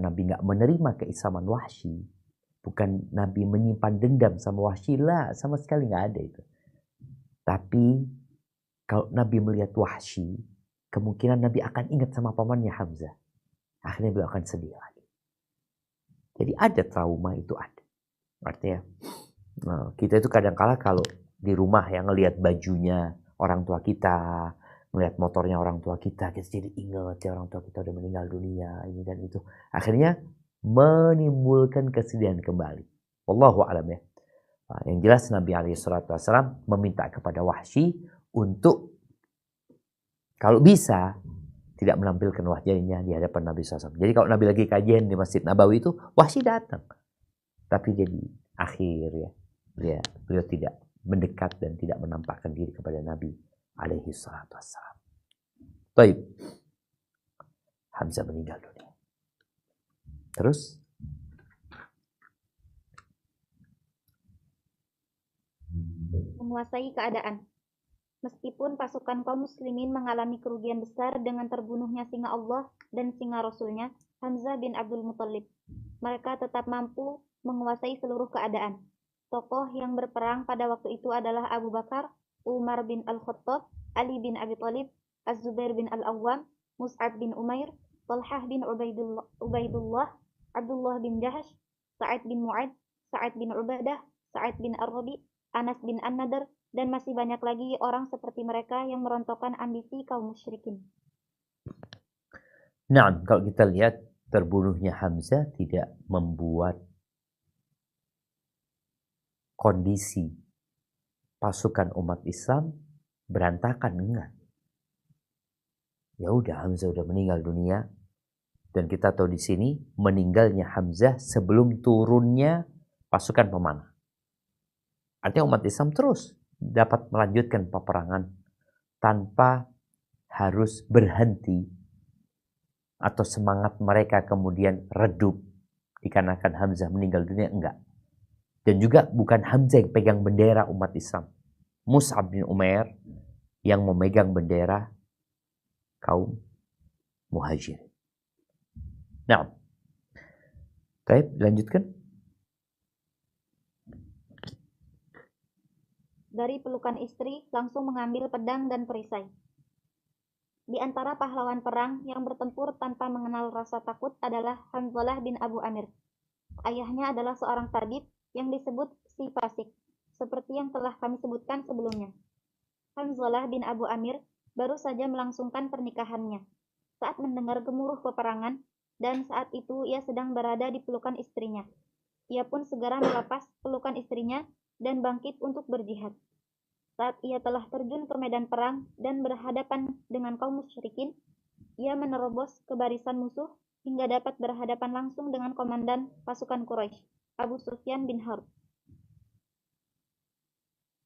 Nabi nggak menerima keislaman Wahsy, bukan Nabi menyimpan dendam sama Wahsy, lah, sama sekali nggak ada itu. Tapi kalau Nabi melihat Wahsy, kemungkinan Nabi akan ingat sama pamannya Hamzah. Akhirnya beliau akan sedih lagi. Jadi ada trauma, itu ada. Artinya kita itu kadang-kala kalau di rumah yang ngelihat bajunya orang tua kita, melihat motornya orang tua kita jadi ingat ya orang tua kita udah meninggal dunia, ini dan itu. Akhirnya menimbulkan kesedihan kembali. Wallahu a'lam ya. Yang jelas Nabi SAW meminta kepada Wahsy untuk kalau bisa tidak menampilkan wajahnya di hadapan Nabi SAW. Jadi kalau Nabi lagi kajian di Masjid Nabawi itu, Wahsy datang. Tapi jadi akhir ya, beliau tidak mendekat dan tidak menampakkan diri kepada Nabi alaihi salatu wassalam. Baik. Hamzah meninggal dunia. Terus menguasai keadaan. Meskipun pasukan kaum muslimin mengalami kerugian besar dengan terbunuhnya singa Allah dan singa Rasulnya, Hamzah bin Abdul Muttalib, mereka tetap mampu menguasai seluruh keadaan. Tokoh yang berperang pada waktu itu adalah Abu Bakar, Umar bin Al-Khattab, Ali bin Abi Thalib, Az-Zubair bin Al-Awwam, Mus'ab bin Umair, Talhah bin Ubaidullah, Abdullah bin Jahash, Sa'id bin Mu'ad, Sa'id bin Ubadah, Sa'id bin Ar-Rabi, Anas bin An-Nadr, dan masih banyak lagi orang seperti mereka yang merontokkan ambisi kaum musyrikin. Nah, kalau kita lihat terbunuhnya Hamzah tidak membuat kondisi pasukan umat Islam berantakan? Enggak. Ya udah, Hamzah udah meninggal dunia, dan kita tahu di sini meninggalnya Hamzah sebelum turunnya pasukan pemanah. Artinya umat Islam terus dapat melanjutkan peperangan tanpa harus berhenti atau semangat mereka kemudian redup dikarenakan Hamzah meninggal dunia, enggak. Dan juga bukan Hamzah yang pegang bendera umat Islam. Mus'ab bin Umair yang memegang bendera kaum Muhajir. Nah, baik, lanjutkan. Dari pelukan istri langsung mengambil pedang dan perisai. Di antara pahlawan perang yang bertempur tanpa mengenal rasa takut adalah Hanzalah bin Abu Amir. Ayahnya adalah seorang tabib yang disebut si fasik, seperti yang telah kami sebutkan sebelumnya. Hanzalah bin Abu Amir baru saja melangsungkan pernikahannya saat mendengar gemuruh peperangan, dan saat itu ia sedang berada di pelukan istrinya. Ia pun segera melepas pelukan istrinya dan bangkit untuk berjihad. Saat ia telah terjun ke medan perang dan berhadapan dengan kaum musyrikin, ia menerobos ke barisan musuh hingga dapat berhadapan langsung dengan komandan pasukan Quraisy, Abu Sufyan bin Harb.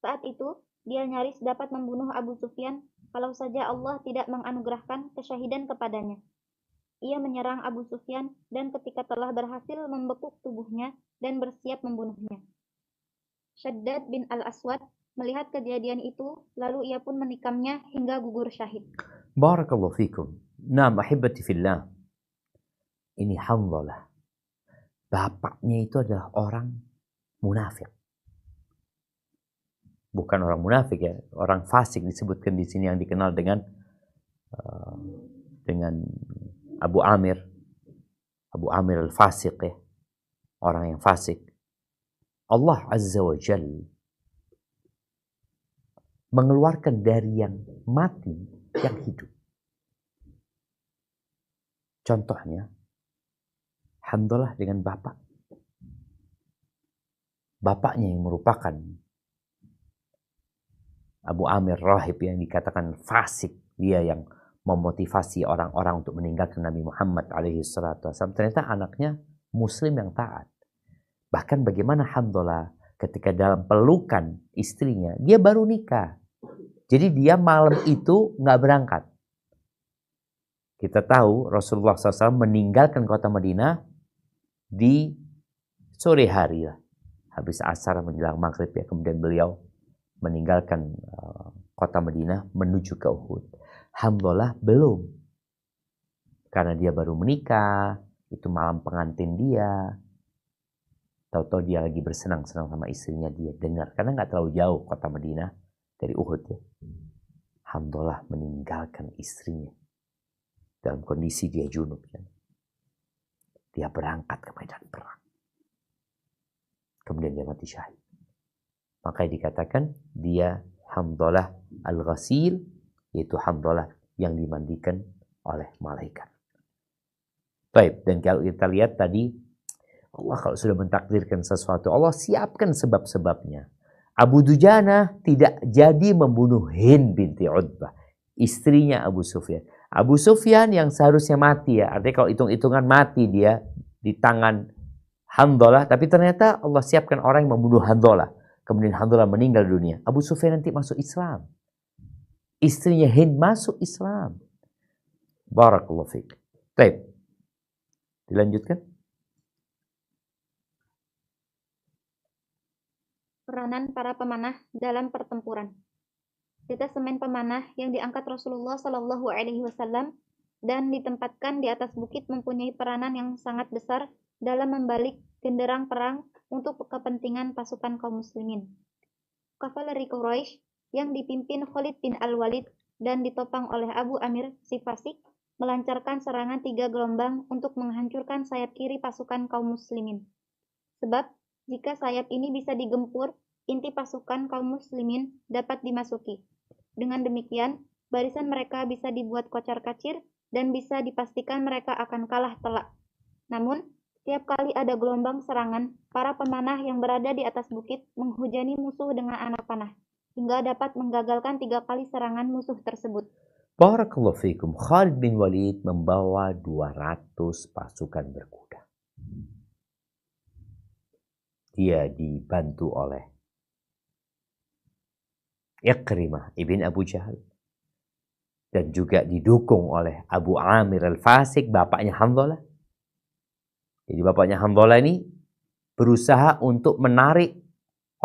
Saat itu, dia nyaris dapat membunuh Abu Sufyan kalau saja Allah tidak menganugerahkan kesyahidan kepadanya. Ia menyerang Abu Sufyan dan ketika telah berhasil membekuk tubuhnya dan bersiap membunuhnya. Shaddad bin Al-Aswad melihat kejadian itu, lalu ia pun menikamnya hingga gugur syahid. Barakallahu fikum. Naam, ahibati fillah. Ini Hanzalah. Bapaknya itu adalah orang munafik. Bukan orang munafik ya, orang fasik disebutkan di sini yang dikenal dengan Abu Amir. Abu Amir al-Fasiq ya. Orang yang fasik. Allah Azza wa Jalla mengeluarkan dari yang mati yang hidup. Contohnya, Hanzalah dengan bapak. Bapaknya yang merupakan Abu Amir rahib yang dikatakan fasik, dia yang memotivasi orang-orang untuk meninggalkan Nabi Muhammad alaihi salatu wasallam. Ternyata anaknya muslim yang taat. Bahkan bagaimana Hanzalah ketika dalam pelukan istrinya, dia baru nikah. Jadi dia malam itu nggak berangkat. Kita tahu Rasulullah SAW meninggalkan kota Madinah di sore hari lah. Habis asar menjelang maghrib ya. Kemudian beliau meninggalkan kota Madinah menuju ke Uhud. Hanzalah belum. Karena dia baru menikah. Itu malam pengantin dia. Tahu-tahu dia lagi bersenang-senang sama istrinya, dia dengar. Karena nggak terlalu jauh kota Madinah dari Uhud ya. Hanzalah meninggalkan istrinya. Dalam kondisi dia junub. Ya. Dia berangkat ke medan perang. Kemudian dia mati syahid. Makanya dikatakan dia Hanzalah al-Ghasil, yaitu Hanzalah yang dimandikan oleh malaikat. Baik, dan kalau kita lihat tadi, Allah kalau sudah mentakdirkan sesuatu, Allah siapkan sebab-sebabnya. Abu Dujana tidak jadi membunuh Hind binti Utbah, istrinya Abu Sufyan. Abu Sufyan yang seharusnya mati ya, artinya kalau hitung-hitungan mati dia di tangan Hanzalah, tapi ternyata Allah siapkan orang yang membunuh Hanzalah. Kemudian Hanzalah meninggal dunia. Abu Sufyan nanti masuk Islam. Istrinya Hind masuk Islam. Barakallahu fiik. Baik. Dilanjutkan. Peranan para pemanah dalam pertempuran. Detasemen pemanah yang diangkat Rasulullah Shallallahu Alaihi Wasallam dan ditempatkan di atas bukit mempunyai peranan yang sangat besar dalam membalik genderang perang untuk kepentingan pasukan kaum muslimin. Kavaleri Quraisy yang dipimpin Khalid bin Al-Walid dan ditopang oleh Abu Amir si fasik melancarkan serangan 3 gelombang untuk menghancurkan sayap kiri pasukan kaum muslimin. Sebab jika sayap ini bisa digempur, inti pasukan kaum muslimin dapat dimasuki. Dengan demikian, barisan mereka bisa dibuat kocar-kacir dan bisa dipastikan mereka akan kalah telak. Namun, Setiap kali ada gelombang serangan, para pemanah yang berada di atas bukit menghujani musuh dengan anak panah, hingga dapat menggagalkan 3 kali serangan musuh tersebut. Barakallahu fikum. Khalid bin Walid membawa 200 pasukan berkuda. Dia dibantu oleh Ikrimah ibn Abu Jahal. Dan juga didukung oleh Abu Amir al-Fasik, bapaknya Hanzalah. Jadi bapaknya Hanzalah ini berusaha untuk menarik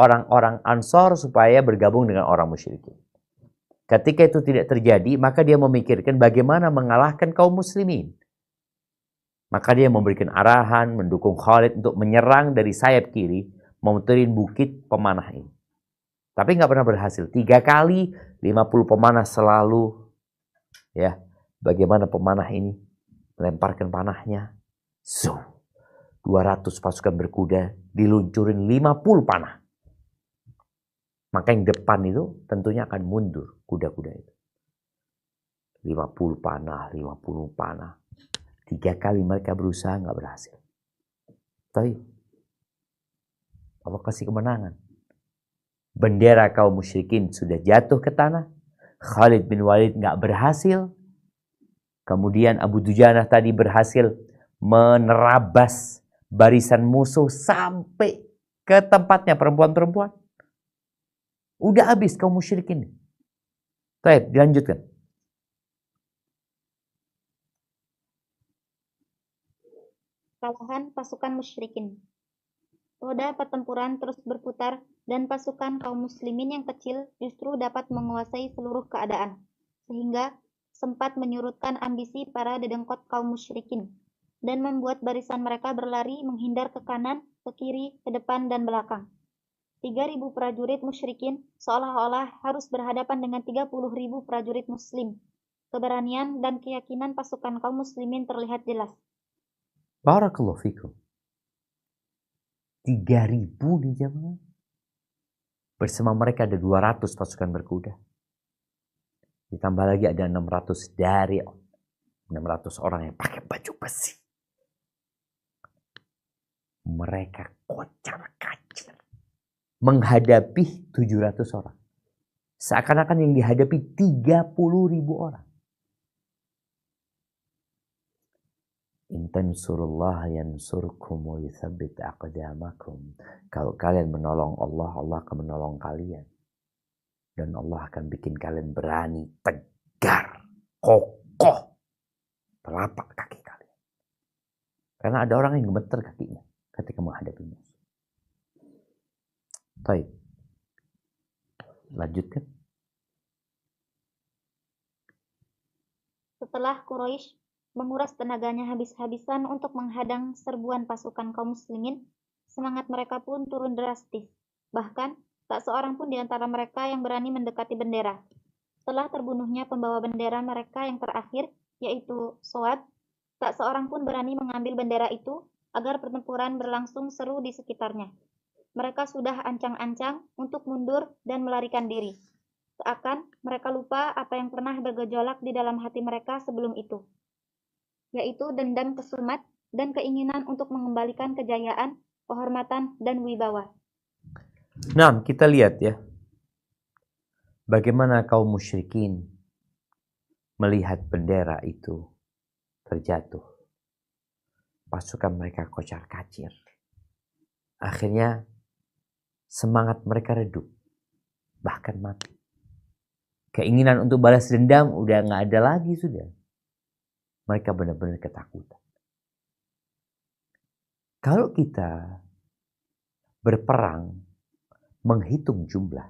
orang-orang Ansor supaya bergabung dengan orang musyrikin. Ketika itu tidak terjadi, maka dia memikirkan bagaimana mengalahkan kaum muslimin. Maka dia memberikan arahan, mendukung Khalid untuk menyerang dari sayap kiri, memuterin bukit pemanah ini. Tapi nggak pernah berhasil. 3 kali 50 pemanah selalu, ya, bagaimana pemanah ini melemparkan panahnya. 200 pasukan berkuda diluncurin 50 panah. Maka yang depan itu tentunya akan mundur kuda-kuda itu. 50 panah, 50 panah. 3 kali mereka berusaha nggak berhasil. Tapi Allah kasih kemenangan. Bendera kaum musyrikin sudah jatuh ke tanah. Khalid bin Walid nggak berhasil. Kemudian Abu Dujanah tadi berhasil menerabas barisan musuh sampai ke tempatnya perempuan-perempuan. Udah habis kaum musyrikin. Baik, dilanjutkan. Kalahan pasukan musyrikin. Roda pertempuran terus berputar dan pasukan kaum muslimin yang kecil justru dapat menguasai seluruh keadaan, sehingga sempat menyurutkan ambisi para dedengkot kaum musyrikin dan membuat barisan mereka berlari menghindar ke kanan, ke kiri, ke depan, dan belakang. 3.000 prajurit musyrikin seolah-olah harus berhadapan dengan 30.000 prajurit muslim. Keberanian dan keyakinan pasukan kaum muslimin terlihat jelas. Barakallahu fikum. 3.000 nih jemaah. Bersama mereka ada 200 pasukan berkuda. Ditambah lagi ada 600 dari 600 orang yang pakai baju besi. Mereka kocar-kacir menghadapi 700 orang. Seakan-akan yang dihadapi 30.000 orang. In tansurullah yansurkum wa yuthabbit aqdamakum. Kalau kalian menolong Allah, Allah akan menolong kalian. Dan Allah akan bikin kalian berani, tegar, kokoh telapak kaki kalian. Karena ada orang yang gemeter kakinya ketika menghadapi musuh. Baik. Lanjutkan. Setelah Quraisy menguras tenaganya habis-habisan untuk menghadang serbuan pasukan kaum muslimin, semangat mereka pun turun drastis. Bahkan, tak seorang pun di antara mereka yang berani mendekati bendera. Setelah terbunuhnya pembawa bendera mereka yang terakhir, yaitu Soad, tak seorang pun berani mengambil bendera itu agar pertempuran berlangsung seru di sekitarnya. Mereka sudah ancang-ancang untuk mundur dan melarikan diri. Seakan mereka lupa apa yang pernah bergejolak di dalam hati mereka sebelum itu, yaitu dendam kesumat dan keinginan untuk mengembalikan kejayaan, kehormatan, dan wibawa. Nah, kita lihat ya, bagaimana kaum musyrikin melihat bendera itu terjatuh. Pasukan mereka kocar-kacir. Akhirnya semangat mereka redup, bahkan mati. Keinginan untuk balas dendam udah nggak ada lagi sudah. Mereka benar-benar ketakutan. Kalau kita berperang menghitung jumlah,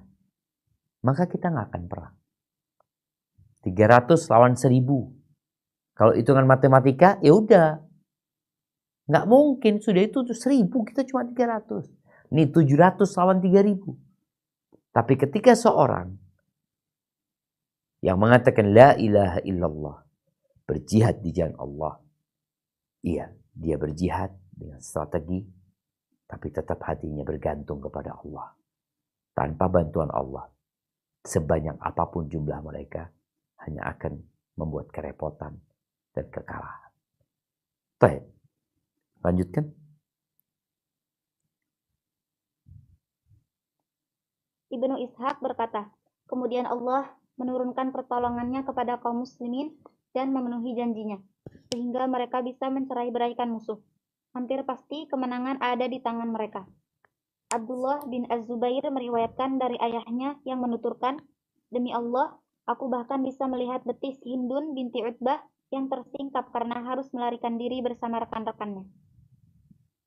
maka kita nggak akan perang. 300 lawan 1000. Kalau hitungan matematika, ya udah. Nggak mungkin, sudah itu 1000, kita cuma 300. Ini 700 lawan 3000. Tapi ketika seorang yang mengatakan la ilaha illallah, berjihad di jalan Allah, iya, dia berjihad dengan strategi, tapi tetap hatinya bergantung kepada Allah. Tanpa bantuan Allah, sebanyak apapun jumlah mereka, hanya akan membuat kerepotan dan kekalahan. Baik, lanjutkan. Ibnu Ishaq berkata, kemudian Allah menurunkan pertolongannya kepada kaum muslimin dan memenuhi janjinya, sehingga mereka bisa mencerai-beraikan musuh. Hampir pasti kemenangan ada di tangan mereka. Abdullah bin Az-Zubair meriwayatkan dari ayahnya yang menuturkan, demi Allah, aku bahkan bisa melihat betis Hindun binti Utbah yang tersingkap karena harus melarikan diri bersama rekan-rekannya.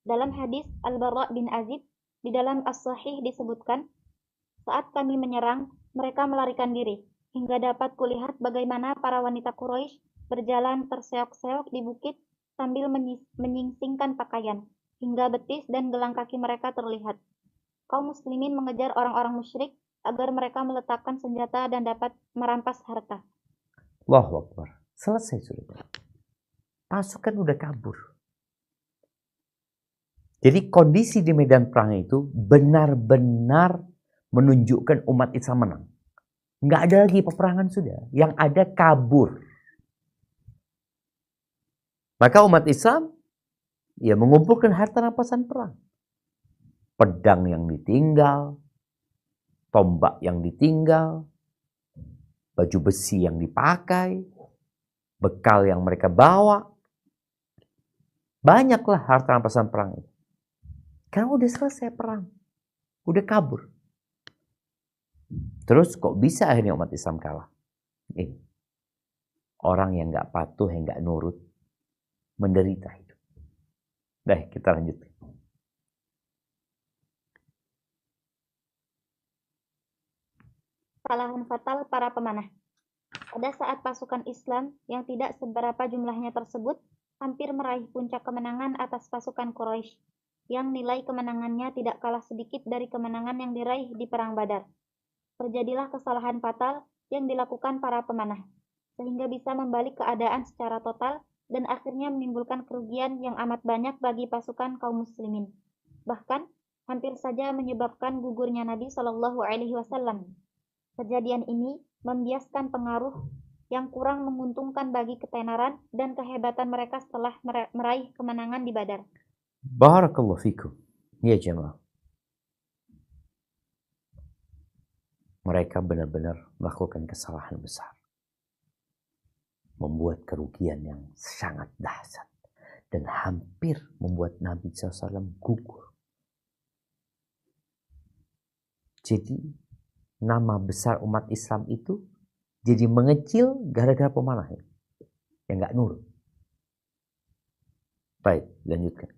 Dalam hadis Al-Bara' bin Azib, di dalam As-Sahih disebutkan, saat kami menyerang, mereka melarikan diri, hingga dapat kulihat bagaimana para wanita Quraisy berjalan terseok-seok di bukit sambil menyingsingkan pakaian, hingga betis dan gelang kaki mereka terlihat. Kaum muslimin mengejar orang-orang musyrik agar mereka meletakkan senjata dan dapat merampas harta. Allahu Akbar. Selesai sudah. Pasukan udah kabur. Jadi kondisi di medan perang itu benar-benar menunjukkan umat Islam menang. Nggak ada lagi peperangan sudah. Yang ada kabur. Maka umat Islam ya mengumpulkan harta rampasan perang. Pedang yang ditinggal, tombak yang ditinggal, baju besi yang dipakai, bekal yang mereka bawa. Banyaklah harta rampasan perang itu. Karena udah selesai perang. Udah kabur. Terus kok bisa akhirnya umat Islam kalah? Orang yang gak patuh, yang gak nurut, menderita hidup. Baik, kita lanjutkan. Kesalahan fatal para pemanah. Pada saat pasukan Islam yang tidak seberapa jumlahnya tersebut hampir meraih puncak kemenangan atas pasukan Quraisy, yang nilai kemenangannya tidak kalah sedikit dari kemenangan yang diraih di Perang Badar. Terjadilah kesalahan fatal yang dilakukan para pemanah, sehingga bisa membalik keadaan secara total dan akhirnya menimbulkan kerugian yang amat banyak bagi pasukan kaum muslimin. Bahkan, hampir saja menyebabkan gugurnya Nabi Shallallahu Alaihi Wasallam. Kejadian ini membiaskan pengaruh yang kurang menguntungkan bagi ketenaran dan kehebatan mereka setelah meraih kemenangan di Badar. Barakallahu fikum. Ya jemaah. Mereka benar-benar melakukan kesalahan besar. Membuat kerugian yang sangat dahsyat. Dan hampir membuat Nabi SAW gugur. Jadi nama besar umat Islam itu jadi mengecil gara-gara pemanah yang gak nurut. Baik, lanjutkan.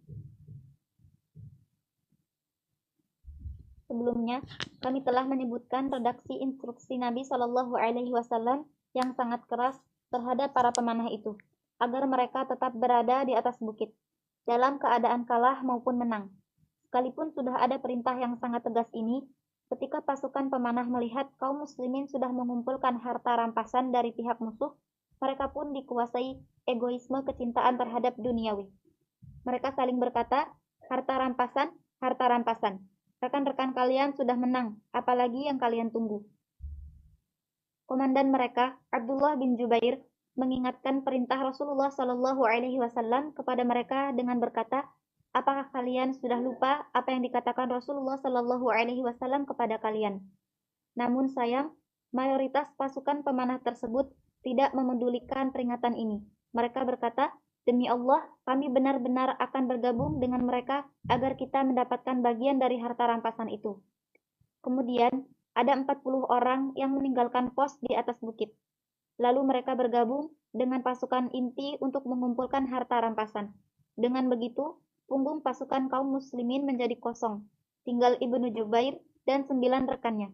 Sebelumnya, kami telah menyebutkan redaksi instruksi Nabi Shallallahu Alaihi Wasallam yang sangat keras terhadap para pemanah itu, agar mereka tetap berada di atas bukit, dalam keadaan kalah maupun menang. Sekalipun sudah ada perintah yang sangat tegas ini, ketika pasukan pemanah melihat kaum muslimin sudah mengumpulkan harta rampasan dari pihak musuh, mereka pun dikuasai egoisme kecintaan terhadap duniawi. Mereka saling berkata, harta rampasan, harta rampasan. Rekan-rekan kalian sudah menang, apalagi yang kalian tunggu. Komandan mereka, Abdullah bin Jubair, mengingatkan perintah Rasulullah Shallallahu Alaihi Wasallam kepada mereka dengan berkata, apakah kalian sudah lupa apa yang dikatakan Rasulullah Shallallahu Alaihi Wasallam kepada kalian? Namun sayang, mayoritas pasukan pemanah tersebut tidak memedulikan peringatan ini. Mereka berkata, demi Allah, kami benar-benar akan bergabung dengan mereka agar kita mendapatkan bagian dari harta rampasan itu. Kemudian, ada 40 orang yang meninggalkan pos di atas bukit. Lalu mereka bergabung dengan pasukan inti untuk mengumpulkan harta rampasan. Dengan begitu, punggung pasukan kaum muslimin menjadi kosong. Tinggal Ibnu Jubair dan 9 rekannya.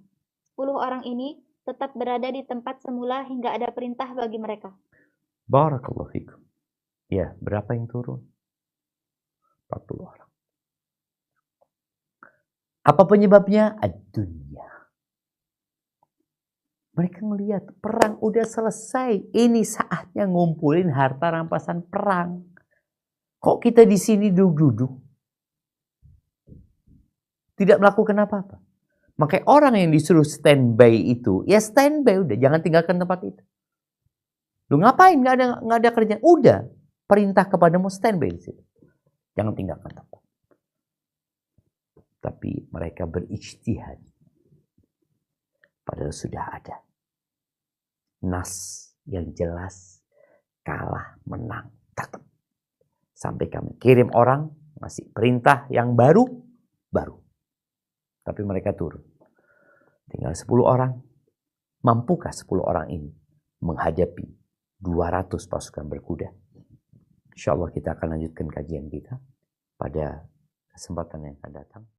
10 orang ini tetap berada di tempat semula hingga ada perintah bagi mereka. Barakallahu fikum. Ya, berapa yang turun? 40 orang. Apa penyebabnya? Ad-dunya. Mereka melihat perang udah selesai. Ini saatnya ngumpulin harta rampasan perang. Kok kita di sini duduk-duduk? Tidak melakukan apa-apa. Makanya orang yang disuruh standby itu, ya standby udah. Jangan tinggalkan tempat itu. Lu ngapain? Nggak ada kerjaan. Udah. Perintah kepadamu standby di situ. Jangan tinggalkan tempat. Tapi mereka berijtihad. Padahal sudah ada nas yang jelas, kalah menang tetap. Sampai kami kirim orang ngasih perintah yang baru. Tapi mereka turun. Tinggal 10 orang. Mampukah 10 orang ini menghadapi 200 pasukan berkuda? Insya Allah kita akan lanjutkan kajian kita pada kesempatan yang akan datang.